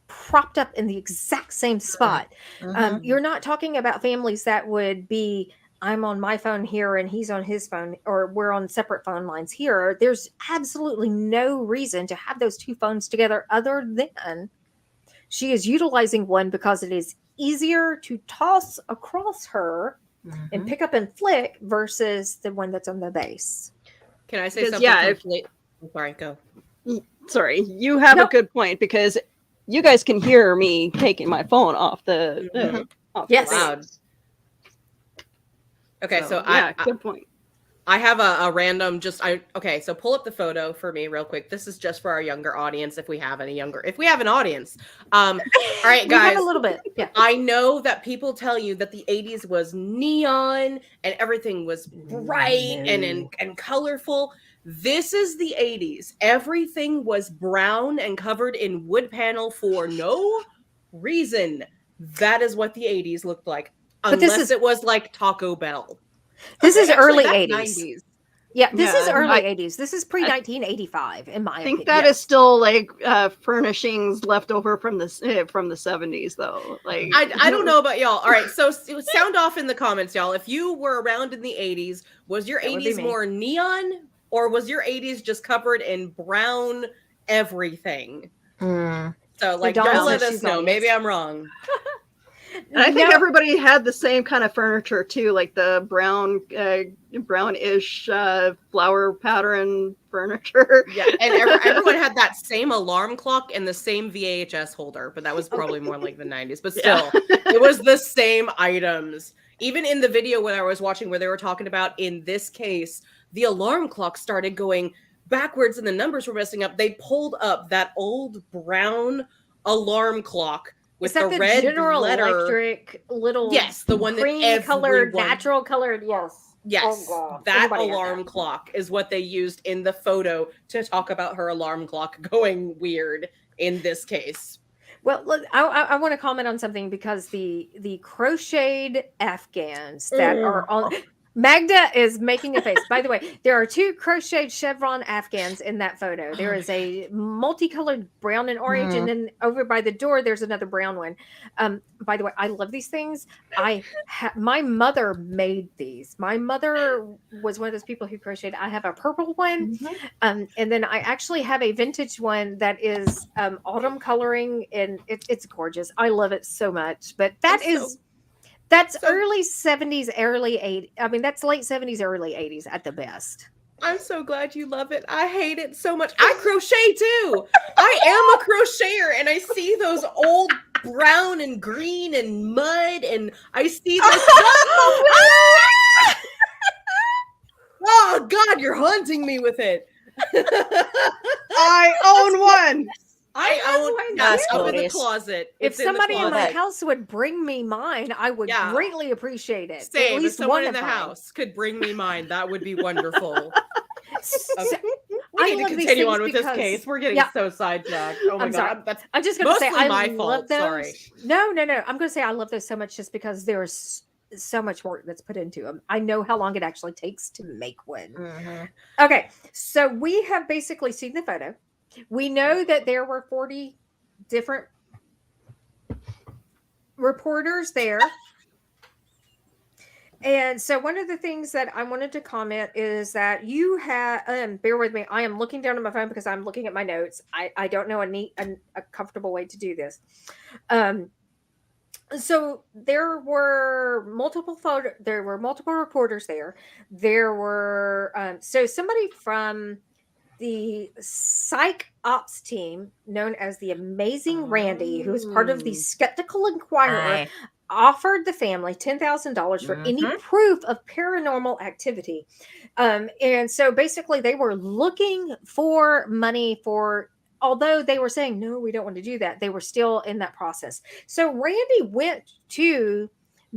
propped up in the exact same spot. You're not talking about families that would be, I'm on my phone here and he's on his phone, or we're on separate phone lines here. There's absolutely no reason to have those two phones together other than she is utilizing one because it is easier to toss across her and pick up and flick versus the one that's on the base. Can I say Because, something? yeah, I'm sorry, go. Sorry, you have a good point, because you guys can hear me taking my phone off the off Yes. the Loud. Okay, so yeah, good point. I have a random okay, so pull up the photo for me real quick. This is just for our younger audience, if we have an audience. All right, We have guys. a little bit. Yeah. I know that people tell you that the 80s was neon and everything was bright and colorful. This is the 80s. Everything was brown and covered in wood panel for no reason. That is what the 80s looked like. Unless it was like Taco Bell. This is early that's 80s. Yeah, this is early 80s. This is pre 1985, in my opinion. I think that is still like furnishings left over from the 70s, though. Like, I don't know about y'all. All right, so sound off in the comments, y'all. If you were around in the 80s, was your 80s more neon, or was your 80s just covered in brown everything? So, like, y'all let us know. Maybe I'm wrong. And I think everybody had the same kind of furniture too, like the brownish flower pattern furniture. Yeah, and everyone had that same alarm clock and the same VHS holder, but that was probably more like the 90s. But still, it was the same items. Even in the video when I was watching, where they were talking about, in this case, the alarm clock started going backwards and the numbers were messing up. They pulled up that old brown alarm clock with the red General letter. Electric little, yes, the one cream that colored, natural colored. Yes, that alarm clock is what they used in the photo to talk about her alarm clock going weird in this case. Well, look, I want to comment on something, because the crocheted Afghans that are on. Magda is making a face. By the way, there are two crocheted chevron Afghans in that photo. There is a multicolored brown and orange, and then over by the door, there's another brown one. By the way, I love these things. My mother made these. My mother was one of those people who crocheted. I have a purple one, and then I actually have a vintage one that is autumn coloring, and it's gorgeous. I love it so much. But that's early 70s, early 80s. I mean, that's late 70s, early 80s at the best. I'm so glad you love it. I hate it so much. I crochet too. I am a crocheter, and I see those old brown and green and mud, and I see this. Oh God, you're haunting me with it. I own one. I own that's up in the closet. If somebody in my house would bring me mine, I would greatly appreciate it. Same. At least if someone one in the house could bring me mine, that would be wonderful. Okay. We need to continue on with this case. We're getting so sidetracked. Oh my God. That's I'm just going to say I love fault. those. Sorry. No. I'm going to say I love those so much, just because there's so much work that's put into them. I know how long it actually takes to make one. Okay. So we have basically seen the photo. We know that there were 40 different reporters there. And so one of the things that I wanted to comment is that you have, bear with me, I am looking down at my phone because I'm looking at my notes. I don't know a comfortable way to do this. So there were multiple reporters there. There were, so somebody from the psych ops team, known as the Amazing Randy, who was part of the Skeptical Inquirer, offered the family $10,000 for any proof of paranormal activity. And so basically they were looking for money for, although they were saying, no, we don't want to do that, they were still in that process. So Randy went to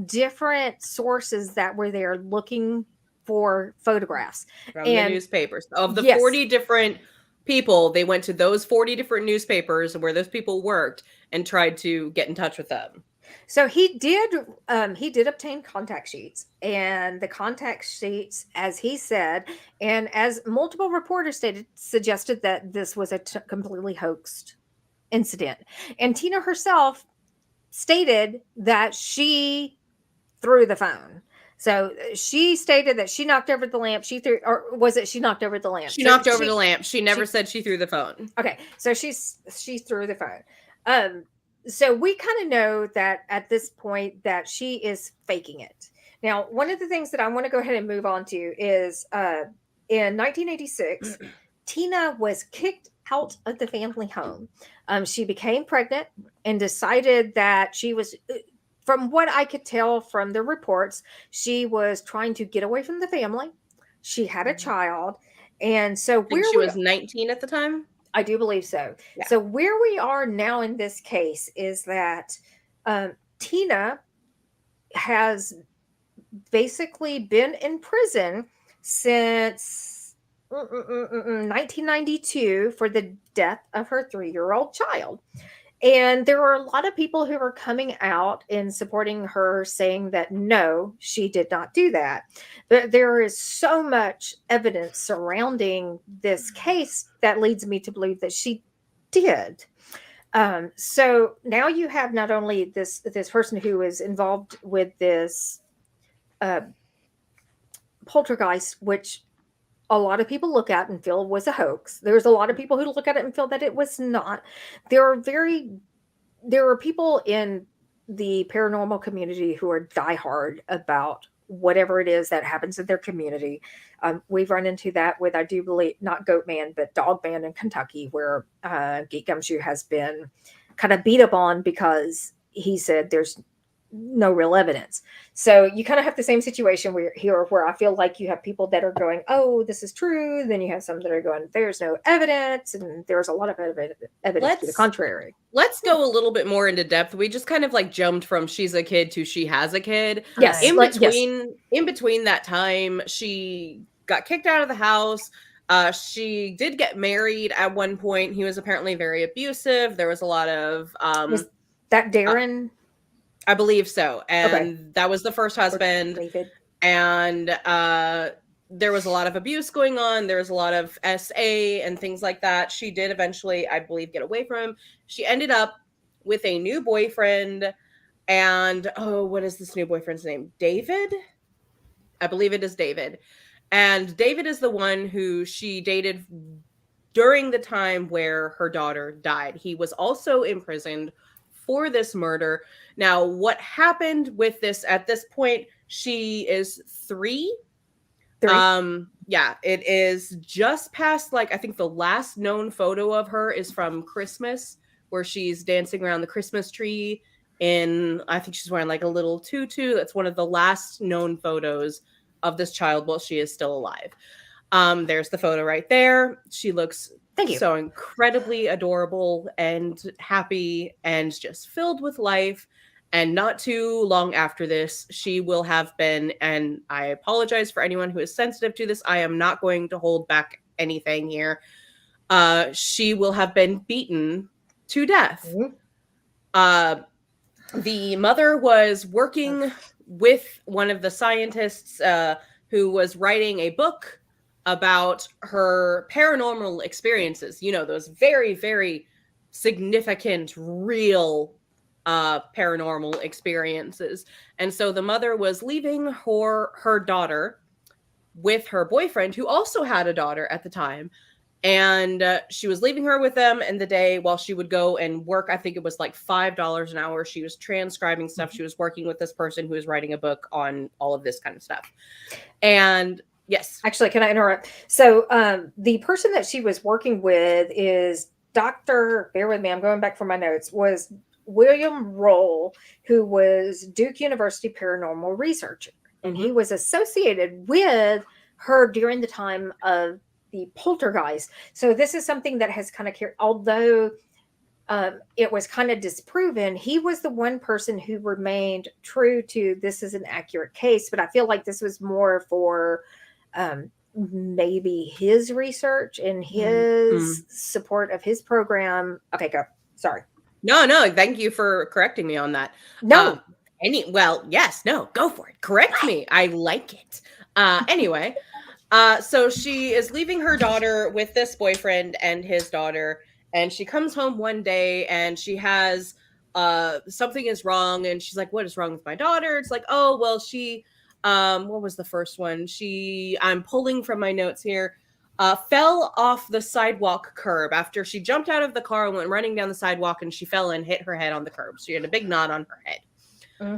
different sources that were there looking for photographs from the and newspapers. Of the yes. 40 different people, they went to those 40 different newspapers where those people worked and tried to get in touch with them. So he did obtain contact sheets, and the contact sheets, as he said, and as multiple reporters stated, suggested that this was a completely hoaxed incident. And Tina herself stated that she threw the phone. So she stated that she knocked over the lamp. She threw, or was it she knocked over the lamp? She knocked over the lamp. She never said she threw the phone. Okay, so she threw the phone. So we kind of know that at this point that she is faking it. Now, one of the things that I want to go ahead and move on to is in 1986, Tina was kicked out of the family home. She became pregnant and decided that she was, from what I could tell from the reports, she was trying to get away from the family. She had a child. And so she was 19 at the time? I do believe so. Yeah. So where we are now in this case is that Tina has basically been in prison since 1992 for the death of her 3-year-old child. And there are a lot of people who are coming out and supporting her, saying that no, she did not do that. But there is so much evidence surrounding this case that leads me to believe that she did. So now you have not only this person who is involved with this poltergeist, which a lot of people look at and feel was a hoax. There's a lot of people who look at it and feel that it was not. There are people in the paranormal community who are diehard about whatever it is that happens in their community. We've run into that with, I do believe, not Goat Man, but Dog Man in Kentucky, where Geek Gumshoe has been kind of beat up on because he said there's no real evidence. So you kind of have the same situation where I feel like you have people that are going, oh, this is true. Then you have some that are going, there's no evidence. And there's a lot of evidence to the contrary. Let's go a little bit more into depth. We just kind of like jumped from she's a kid to she has a kid. Yes. In between that time, she got kicked out of the house. She did get married at one point. He was apparently very abusive. There was a lot of was that Darren? I believe so. And that was the first husband. And there was a lot of abuse going on. There was a lot of SA and things like that. She did eventually, I believe, get away from him. She ended up with a new boyfriend. And, what is this new boyfriend's name? David? I believe it is David. And David is the one who she dated during the time where her daughter died. He was also imprisoned for this murder. Now, what happened with this at this point, she is 3. Yeah, it is just past, like, I think the last known photo of her is from Christmas, where she's dancing around the Christmas tree in, I think she's wearing like a little tutu. That's one of the last known photos of this child while she is still alive. There's the photo right there. She looks so incredibly adorable and happy and just filled with life. And not too long after this, she will have been, and I apologize for anyone who is sensitive to this, I am not going to hold back anything here. She will have been beaten to death. The mother was working with one of the scientists who was writing a book about her paranormal experiences. You know, those very, very significant, real paranormal experiences. And so the mother was leaving her daughter with her boyfriend, who also had a daughter at the time. And she was leaving her with them in the day while she would go and work. I think it was like $5 an hour. She was transcribing stuff. She was working with this person who was writing a book on all of this kind of stuff. And yes. Actually, can I interrupt? So the person that she was working with is Dr. Bear with me, I'm going back for my notes, was William Roll, who was Duke University paranormal researcher. And he was associated with her during the time of the poltergeist. So this is something that has kind of carried, although it was kind of disproven. He was the one person who remained true to this is an accurate case, but I feel like this was more for maybe his research and his support of his program. Okay, go. Sorry. No, thank you for correcting me on that. No. Yes, no, go for it. Correct me. I like it. Anyway, so she is leaving her daughter with this boyfriend and his daughter, and she comes home one day and she has something is wrong, and she's like, what is wrong with my daughter? It's like, oh, well, she what was the first one? I'm pulling from my notes here. Fell off the sidewalk curb after she jumped out of the car and went running down the sidewalk, and she fell and hit her head on the curb. So she had a big knot on her head.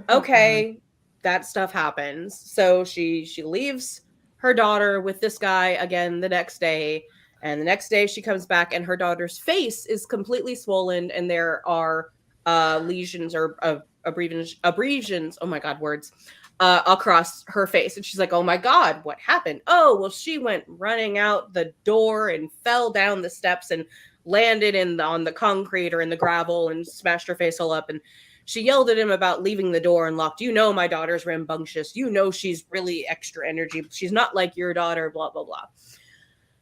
Okay, that stuff happens. So she leaves her daughter with this guy again the next day, and the next day she comes back and her daughter's face is completely swollen, and there are lesions or abrasions. Oh my God, words. Across her face, and she's like, oh my God, what happened? Oh, well, she went running out the door and fell down the steps and landed on the concrete or in the gravel and smashed her face all up. And she yelled at him about leaving the door unlocked. You know, my daughter's rambunctious. You know, she's really extra energy. She's not like your daughter, blah, blah, blah.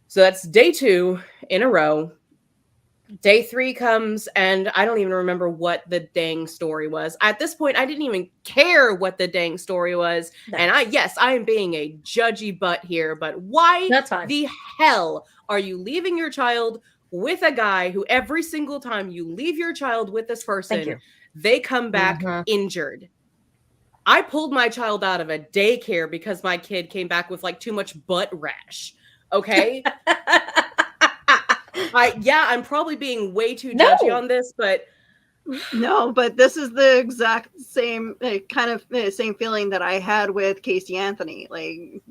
So that's day 2 in a row. Day 3 comes, and I don't even remember what the dang story was. At this point, I didn't even care what the dang story was. No. And I am being a judgy butt here, but why the hell are you leaving your child with a guy who every single time you leave your child with this person, they come back injured? I pulled my child out of a daycare because my kid came back with like too much butt rash. Okay. I'm probably being way too judgy on this, but no, but this is the exact same kind of same feeling that I had with Casey Anthony. Like,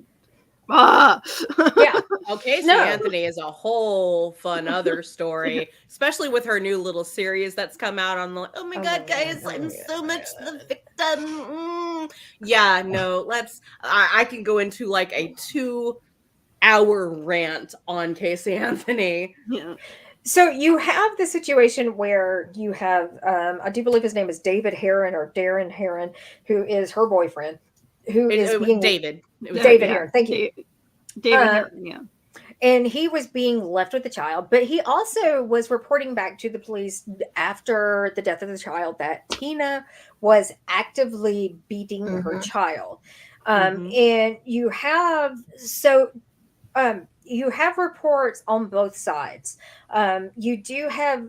yeah. Okay, Casey Anthony is a whole fun other story, especially with her new little series that's come out on the. Oh my God, guys, I'm so much the victim. Yeah, no, I can go into like a 2-hour rant on Casey Anthony. Yeah. So you have the situation where you have, I do believe his name is David Heron or Darren Heron, who is her boyfriend, David. David Heron. Thank you. David Heron, yeah. And he was being left with the child, but he also was reporting back to the police after the death of the child that Tina was actively beating her child. And you have you have reports on both sides. You do have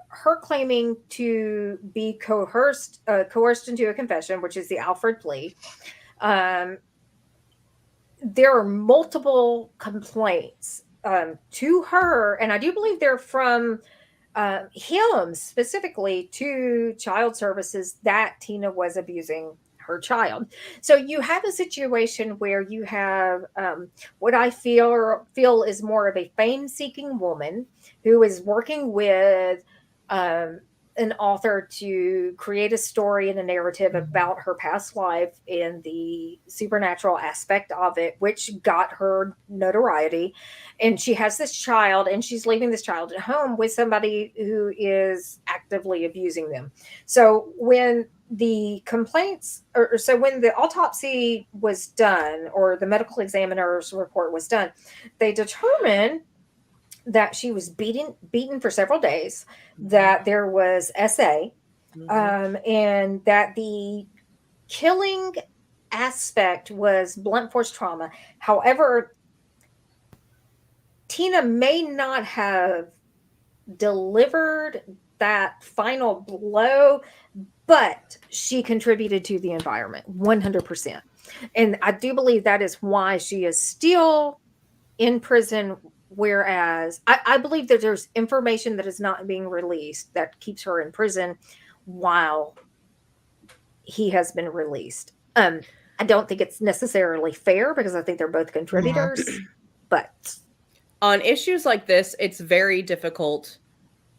her claiming to be coerced into a confession, which is the Alfred plea. There are multiple complaints to her, and I do believe they're from him specifically to child services that Tina was abusing her child. So you have a situation where you have what I feel is more of a fame-seeking woman who is working with an author to create a story and a narrative about her past life and the supernatural aspect of it, which got her notoriety. And she has this child, and she's leaving this child at home with somebody who is actively abusing them. So when the complaints, when the autopsy was done, or the medical examiner's report was done, they determined that she was beaten for several days, that there was SA, and that the killing aspect was blunt force trauma. However, Tina may not have delivered that final blow, but she contributed to the environment 100%. And I do believe that is why she is still in prison. Whereas I believe that there's information that is not being released that keeps her in prison while he has been released. I don't think it's necessarily fair because I think they're both contributors, but on issues like this, it's very difficult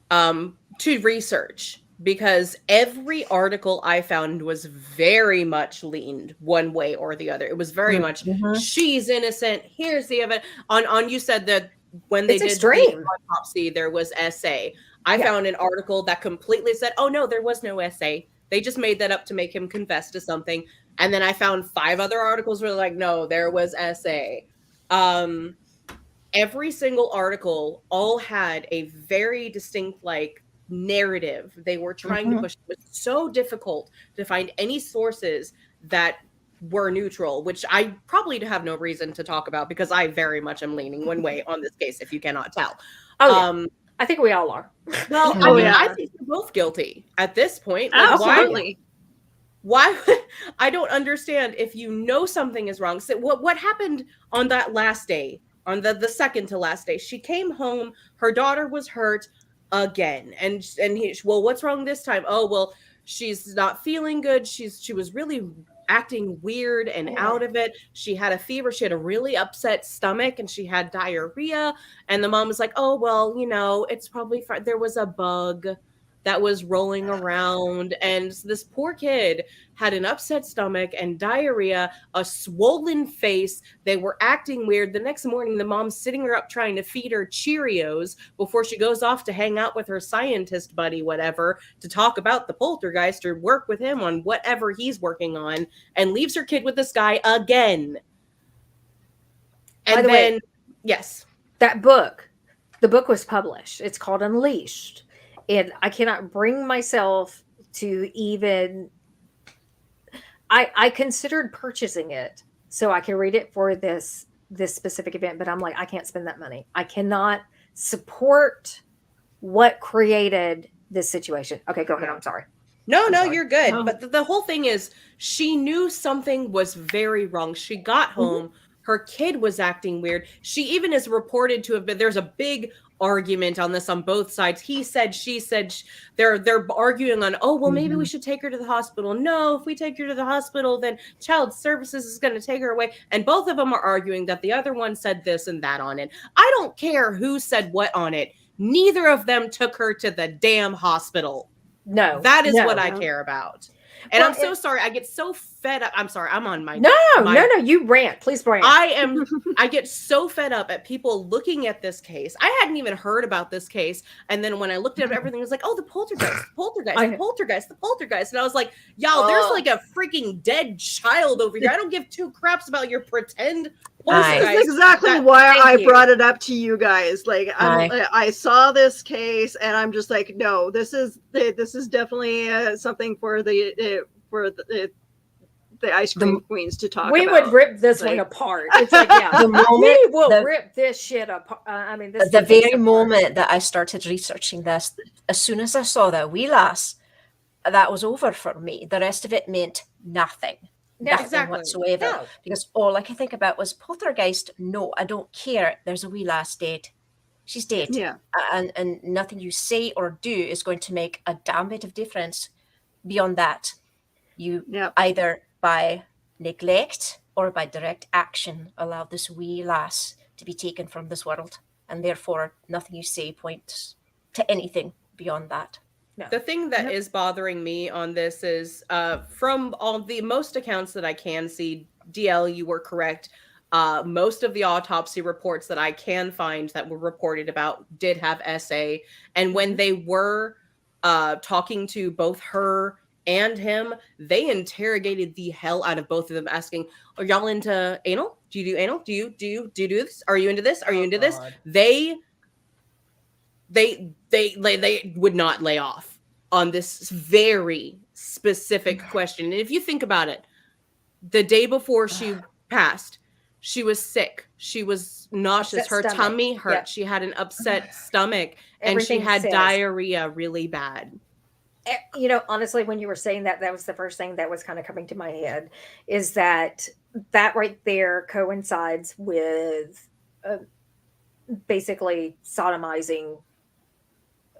to research because every article I found was very much leaned one way or the other. It was very much she's innocent. Here's the evidence. On you said that when they did the autopsy, there was SA. I found an article that completely said, oh no, there was no SA. They just made that up to make him confess to something. And then I found 5 other articles where like, no, there was SA. Every single article all had a very distinct like narrative they were trying to push. It was so difficult to find any sources that were neutral, which I probably have no reason to talk about because I very much am leaning one way on this case, if you cannot tell. I think we all are. Well, I mean, I think we're both guilty at this point. Like, Absolutely. Why I don't understand if you know something is wrong. So what happened on that last day, on the second to last day? She came home, her daughter was hurt again. And well, what's wrong this time? Oh, well, she's not feeling good. She was really acting weird and out of it. She had a fever. She had a really upset stomach and she had diarrhea. And the mom was like, oh, well, you know, it's probably there was a bug that was rolling around. And this poor kid had an upset stomach and diarrhea, a swollen face. They were acting weird. The next morning, the mom's sitting her up trying to feed her Cheerios before she goes off to hang out with her scientist buddy, whatever, to talk about the poltergeist or work with him on whatever he's working on, and leaves her kid with this guy again. And By the then, way, yes. That book, the book was published. It's called Unleashed. And I cannot bring myself to even, I considered purchasing it so I can read it for this specific event, but I'm like, I can't spend that money. I cannot support what created this situation. Okay, go ahead. I'm sorry. No, sorry. you're good. No. But the whole thing is she knew something was very wrong. She got home. Her kid was acting weird. She even is reported to have been, there's a big argument on this on both sides. He said, she said, they're arguing on, oh, well, maybe we should take her to the hospital. No, if we take her to the hospital, then child services is going to take her away. And both of them are arguing that the other one said this and that on it. I don't care who said what on it. Neither of them took her to the damn hospital. No. That is what I care about. And Well, I'm so sorry. I get so fed up. I'm sorry. I'm on my No, you rant. Please rant. I get so fed up at people looking at this case. I hadn't even heard about this case. And then when I looked at everything, it was like, oh, the poltergeist. And I was like, y'all, there's like a freaking dead child over here. I don't give 2 craps about your pretend poltergeist. That's exactly why I brought it up to you guys. Like, I saw this case, and I'm just like, no, this is definitely something for the ice cream queens to talk about. We would rip this one apart. It's like, yeah, The moment we will rip this shit apart. I mean, this the very moment that I started researching this, as soon as I saw that wee lass, that was over for me. The rest of it meant nothing. Nothing whatsoever. No. Because all I could think about was poltergeist. No, I don't care. There's a wee lass dead. She's dead. Yeah. And nothing you say or do is going to make a damn bit of difference beyond that. You either by neglect or by direct action allow this wee lass to be taken from this world. And therefore, nothing you say points to anything beyond that. No. The thing that is bothering me on this is from all the most accounts that I can see, DL, you were correct. Most of the autopsy reports that I can find that were reported about did have SA. And when they were talking to both her and him, they interrogated the hell out of both of them, asking, are y'all into anal? Do you do anal? Do you do this? Are you into this? Are you into this? They would not lay off on this very specific question. And if you think about it, the day before she passed, she was sick. She was nauseous. Her tummy hurt. Yep. She had an upset stomach, and she had diarrhea really bad. You know, honestly, when you were saying that, that was the first thing that was kind of coming to my head, is that right there coincides with basically sodomizing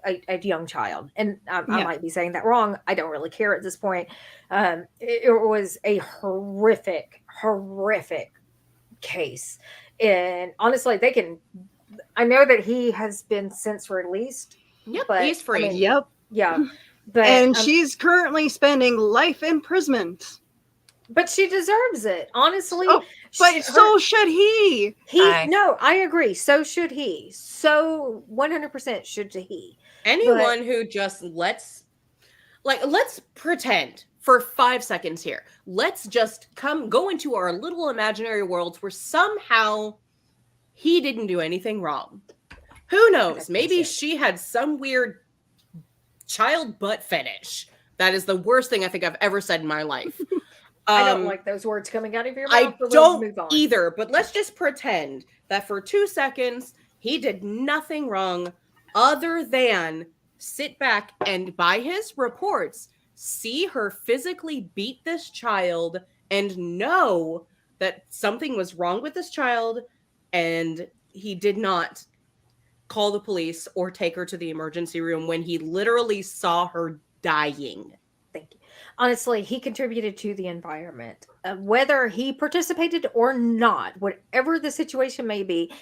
a young child. And I might be saying that wrong. I don't really care at this point. It was a horrific case. And honestly, I know that he has been since released. Yep, but he's free. I mean, yep. Yeah. But, and she's currently spending life imprisonment. But she deserves it, honestly. Oh, but so should he. No, I agree. So should he. So 100% should he. Anyone who just let's pretend for 5 seconds here. Let's just go into our little imaginary worlds where somehow he didn't do anything wrong. Who knows? Maybe she had some weird child butt fetish. That is the worst thing I think I've ever said in my life. I don't like those words coming out of your I mouth. don't either, but let's just pretend that for 2 seconds, he did nothing wrong other than sit back and, by his reports, see her physically beat this child and know that something was wrong with this child, and he did not call the police or take her to the emergency room when he literally saw her dying. Thank you. Honestly, he contributed to the environment. Whether he participated or not, whatever the situation may be,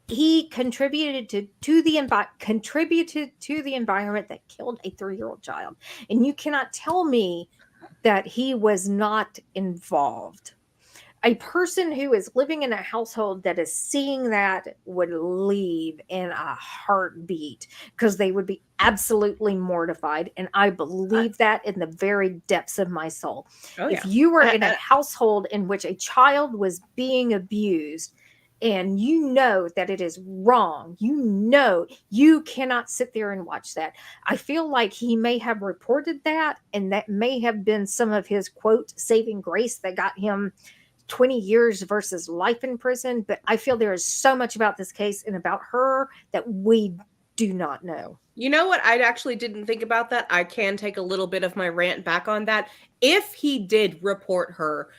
he contributed to the environment that killed a 3-year-old child. And you cannot tell me that he was not involved. A person who is living in a household that is seeing that would leave in a heartbeat, because they would be absolutely mortified. And I believe that in the very depths of my soul. If you were in a household in which a child was being abused, and you know that it is wrong, you cannot sit there and watch that. I feel like he may have reported that, and that may have been some of his, quote, saving grace that got him 20 years versus life in prison. But I feel there is so much about this case and about her that we do not know. You know what? I actually didn't think about that. I can take a little bit of my rant back on that. If he did report her,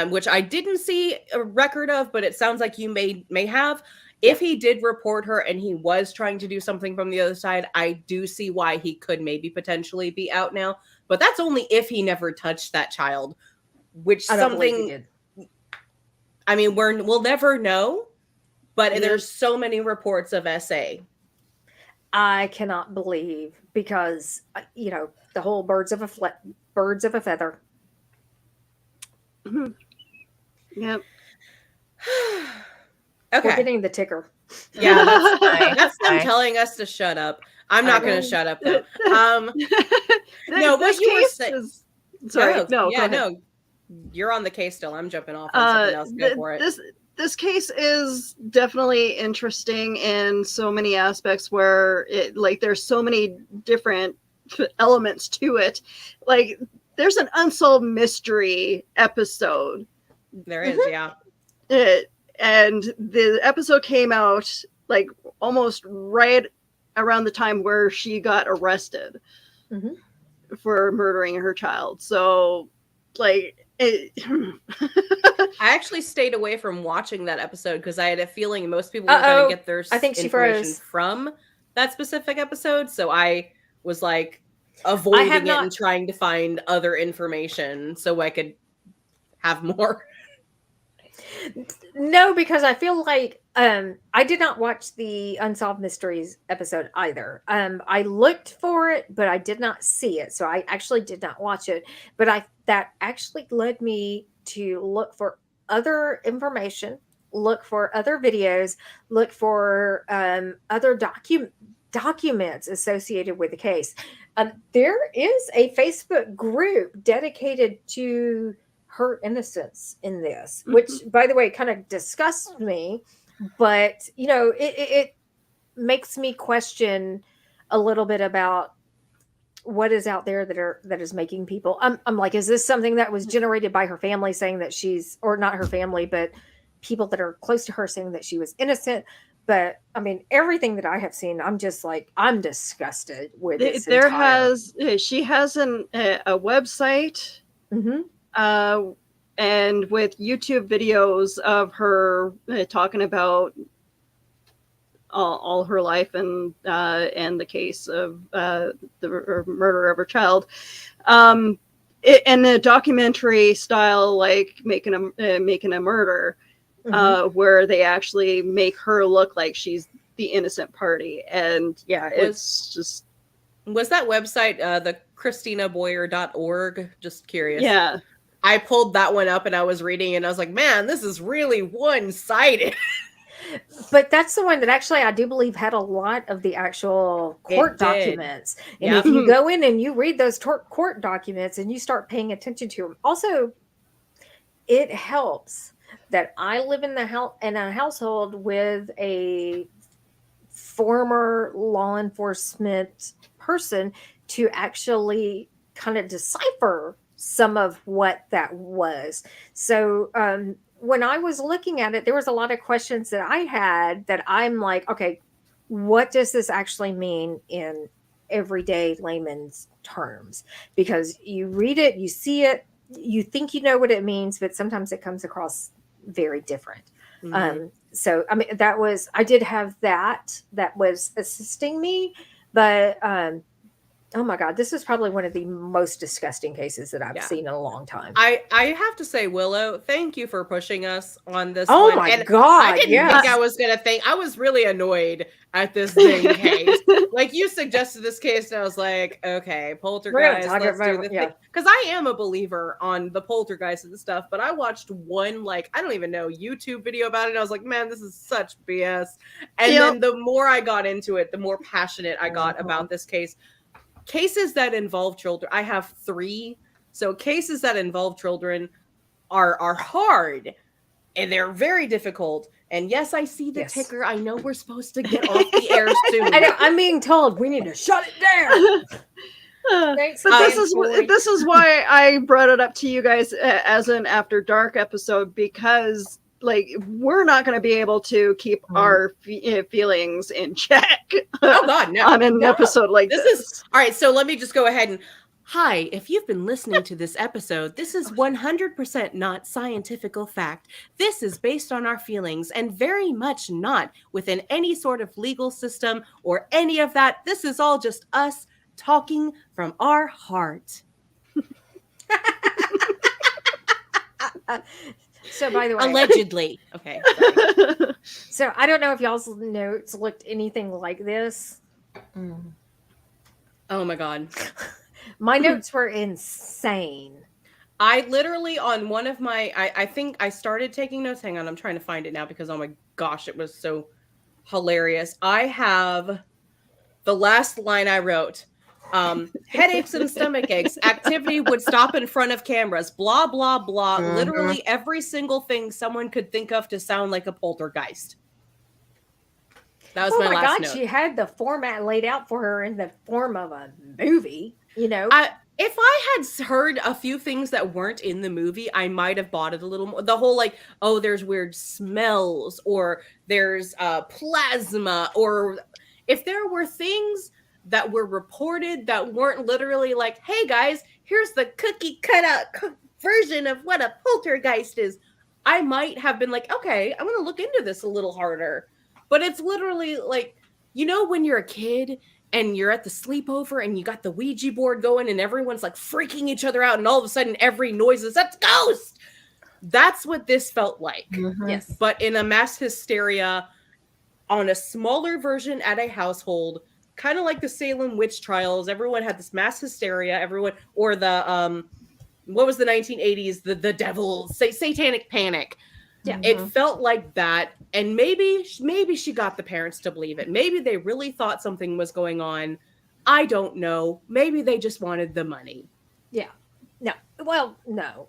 which I didn't see a record of, but it sounds like you may have. If he did report her and he was trying to do something from the other side, I do see why he could maybe potentially be out now. But that's only if he never touched that child, which I don't believe he did. I mean, we'll never know, but there's so many reports of SA. I cannot believe, because the whole birds of a feather. Mm-hmm. Yep. Okay. We're getting the ticker. Yeah, that's fine. That's them telling us to shut up. I'm not going to shut up though. No, what you were saying. Sorry, no, you're on the case still. I'm jumping off on something else. Go for it. This case is definitely interesting in so many aspects, where there's so many different elements to it. Like, there's an unsolved mystery episode. There is, yeah. And the episode came out almost right around the time where she got arrested for murdering her child. So, I actually stayed away from watching that episode because I had a feeling most people were going to get their information from that specific episode. So I was avoiding it and trying to find other information so I could have more. No, because I feel like I did not watch the Unsolved Mysteries episode either. I looked for it, but I did not see it. So I actually did not watch it. But that actually led me to look for other information, look for other videos, look for other documents associated with the case. There is a Facebook group dedicated to her innocence in this, which, by the way, kind of disgusts me, but it makes me question a little bit about what is out there that is making people. I'm like, is this something that was generated by her family saying that or not her family, but people that are close to her saying that she was innocent? But I mean, everything that I have seen, I'm just I'm disgusted with it. She has a website. And with YouTube videos of her talking about all her life and the case of the murder of her child, in a documentary style, making a murder, where they actually make her look like she's the innocent party. And it's just. Was that website the ChristinaBoyer.org? Just curious. Yeah. I pulled that one up and I was reading it and I was like, man, this is really one-sided. But that's the one that actually I do believe had a lot of the actual court It did. documents. And Yep. if you go in and you read those court documents and you start paying attention to them, also it helps that I live in a household with a former law enforcement person to actually kind of decipher some of what that was. So when I was looking at it, there was a lot of questions that I had that I'm like, okay, what does this actually mean in everyday layman's terms? Because you read it, you see it, you think you know what it means, but sometimes it comes across very different. So I mean, I did have that was assisting me, but oh my God, this is probably one of the most disgusting cases that I've seen in a long time. I have to say, Willow, thank you for pushing us on this one. Oh my God. I didn't think I was going to think. I was really annoyed at this dang case. Like, you suggested this case, and I was like, okay, Poltergeist, let's do this thing. Because I am a believer on the Poltergeist and stuff, but I watched one, like, I don't even know, YouTube video about it, and I was like, man, this is such BS. And then the more I got into it, the more passionate I got about this case. Cases that involve children, I have 3. So cases that involve children are hard, and they're very difficult. And yes, I see the ticker. I know we're supposed to get off the air soon. I know, I'm being told we need to shut it down. Thanks, but this is why I brought it up to you guys as an After Dark episode, because like we're not going to be able to keep our feelings in check. Oh God, no! On an episode like this is all right. So let me just go ahead and hi. If you've been listening to this episode, this is 100% not scientifical fact. This is based on our feelings and very much not within any sort of legal system or any of that. This is all just us talking from our heart. So, by the way, allegedly. Okay. So, I don't know if y'all's notes looked anything like this. Oh my God. My notes were insane. I literally on one of my, I think I started taking notes. Hang on, I'm trying to find it now because, oh my gosh, it was so hilarious. I have the last line I wrote. Headaches and stomach aches, activity would stop in front of cameras, blah, blah, blah. Literally every single thing someone could think of to sound like a poltergeist. That was my last note. She had the format laid out for her in the form of a movie, you know. If I had heard a few things that weren't in the movie, I might have bought it a little more. The whole like, oh, there's weird smells, or there's plasma, or if there were things that were reported that weren't literally like, hey guys, here's the cookie cutout version of what a poltergeist is, I might have been like, okay, I'm gonna look into this a little harder. But it's literally like, you know, when you're a kid and you're at the sleepover and you got the Ouija board going and everyone's like freaking each other out, and all of a sudden every noise is, that's ghost. That's what this felt like. Yes. But in a mass hysteria on a smaller version at a household, kind of like the Salem witch trials. Everyone had this mass hysteria. Everyone, or the what was the 1980s? The devil, satanic panic. Yeah, it felt like that. And maybe she got the parents to believe it. Maybe they really thought something was going on. I don't know. Maybe they just wanted the money. Yeah. No. Well, no.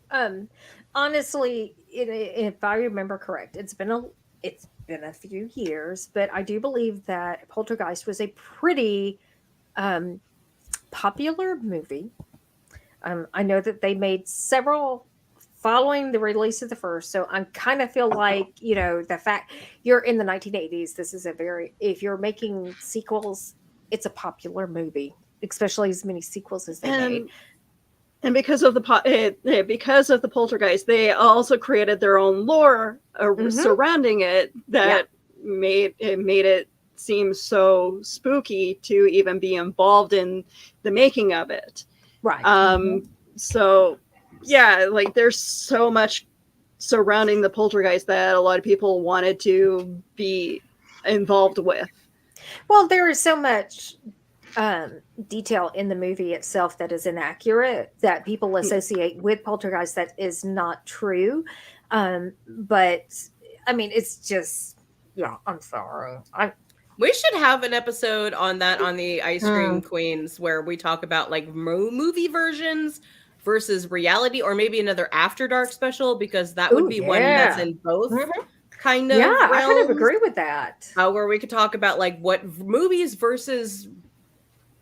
Honestly, if I remember correct, it's been a few years, but I do believe that Poltergeist was a pretty popular movie. I know that they made several following the release of the first, so I kind of feel like, you know, the fact you're in the 1980s, this is if you're making sequels, it's a popular movie, especially as many sequels as they made. And because of the Poltergeist, they also created their own lore surrounding it that made it seem so spooky to even be involved in the making of it. Right. So yeah, like there's so much surrounding the Poltergeist that a lot of people wanted to be involved with. Well, there is so much detail in the movie itself that is inaccurate that people associate with Poltergeist that is not true. But I mean, it's just Yeah, I'm sorry. We should have an episode on that on the Ice Cream Queens where we talk about like movie versions versus reality, or maybe another After Dark special, because that would Ooh, be one that's yeah. in both Mhm. kind of Yeah, I kind of realms. agree with that. Where we could talk about like what movies versus,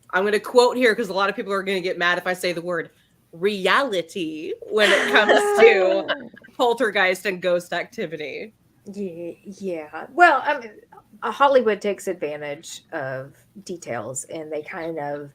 I'm going to quote here because a lot of people are going to get mad if I say the word reality when it comes to poltergeist and ghost activity. Yeah. Well, I mean, Hollywood takes advantage of details, and they kind of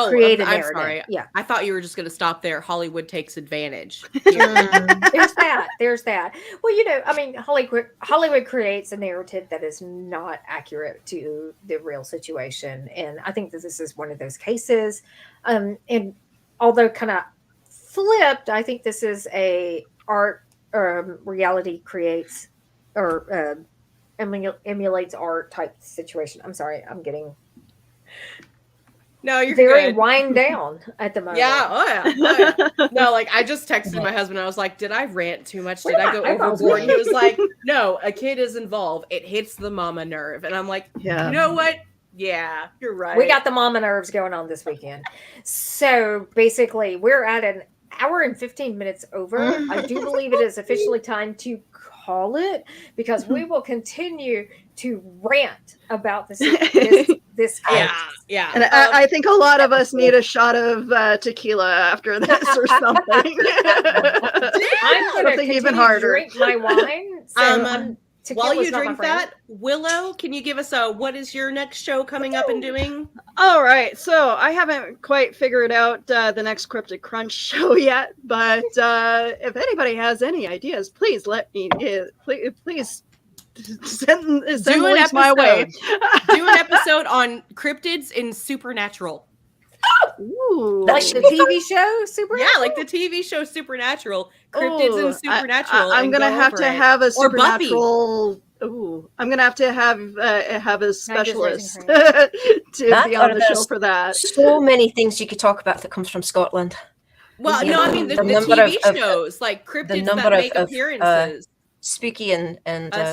create a I'm narrative. sorry. Yeah. I thought you were just going to stop there. Hollywood takes advantage. There's that. There's that. Well, I mean, Hollywood creates a narrative that is not accurate to the real situation, and I think that this is one of those cases. And although kind of flipped, I think this is a art reality creates or emulates art type situation. I'm sorry, I'm getting No, you're very good. wind down at the moment. Yeah, oh yeah. No, like I just texted my husband. I was like, "Did I rant too much? Did I go overboard?" He was like, "No, a kid is involved. It hits the mama nerve." And I'm like, Yeah. "You know what? Yeah, you're right." We got the mama nerves going on this weekend. So basically, we're at an hour and 15 minutes over. I do believe it is officially time to call it, because we will continue to rant about this case. Yeah. And I think a lot of us need a shot of tequila after this or something. I'm going to Something even harder. drink my wine. So while you drink that, Willow, can you give us what is your next show coming up and doing? All right, so I haven't quite figured out the next Cryptic Crunch show yet, but if anybody has any ideas, please let me. Please send links my way. Do an episode on cryptids in Supernatural. Ooh. Like the TV show Supernatural? Yeah, like the TV show Supernatural. Cryptids in Supernatural. I'm gonna have to have a supernatural. Ooh, I'm gonna have to have a specialist to be on the show for that. So many things you could talk about that comes from Scotland. Well, no, I mean the TV shows, like cryptids that make appearances. Spooky and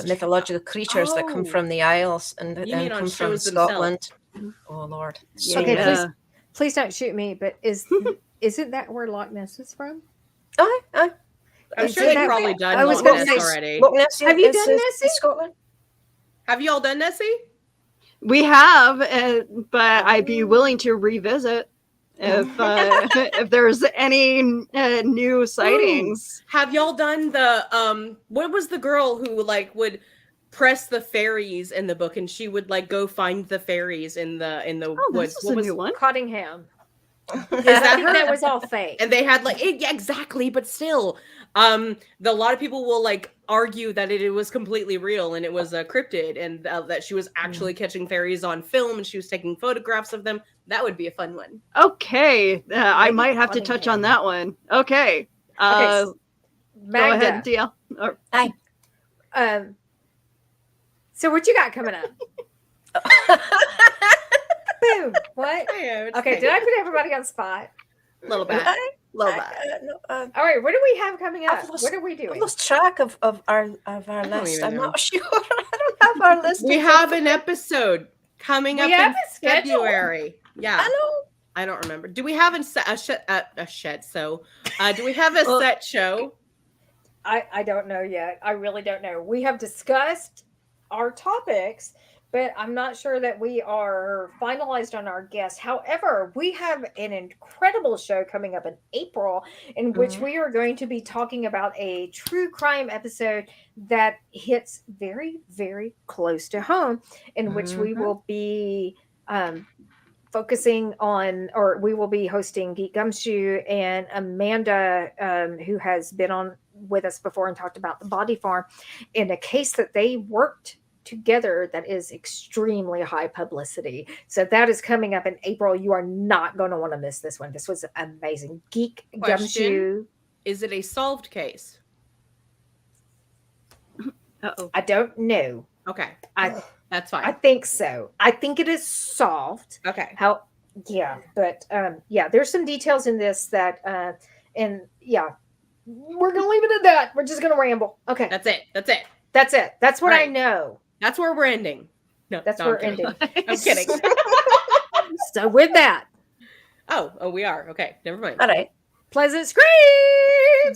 mythological creatures that come from the Isles and come from Scotland. Oh Lord! Okay, please don't shoot me. But isn't that where Loch Ness is from? I'm sure they've probably done Loch Ness already. Have you done Nessie? Scotland? Have you all done Nessie? We have, but I'd be willing to revisit if there's any new sightings. Ooh. Have y'all done the what was the girl who like would press the fairies in the book, and she would like go find the fairies in the woods? What was a new one? Cottingham. Is that her? That was all fake. And they had like yeah, exactly, but still, a lot of people will like argue that it was completely real and it was a cryptid, and that she was actually catching fairies on film and she was taking photographs of them. That would be a fun one. Okay, I might have to touch on that one. Okay, Magda. Go ahead, DL. Hi. So what you got coming up? Boom. What? Okay, did I put everybody on the spot? A little bit. All right, what do we have coming up? What are we doing? I've lost track of our list. I'm not sure. I don't have our list. We have an episode coming up in February. Yeah. I know. I don't remember. Do we have a set show? Do we have a set show? I don't know yet. I really don't know. We have discussed our topics, but I'm not sure that we are finalized on our guests. However, we have an incredible show coming up in April in which we are going to be talking about a true crime episode that hits very, very close to home, in which we will be focusing on, or we will be hosting Geek Gumshoe and Amanda, who has been on with us before and talked about the Body Farm, in a case that they worked together that is extremely high publicity. So that is coming up in April. You are not going to want to miss this one. This was amazing. Geek Gumshoe. Is it a solved case? I don't know. Okay. That's fine. I think so. I think it is solved. Okay. But there's some details in this that we're gonna leave it at that. We're just gonna ramble. Okay. That's it. That's what I know. That's where we're ending. No, That's no, where I'm we're kidding. ending. I'm kidding. So with that, Oh, we are. Okay, never mind. All right. pleasant screams.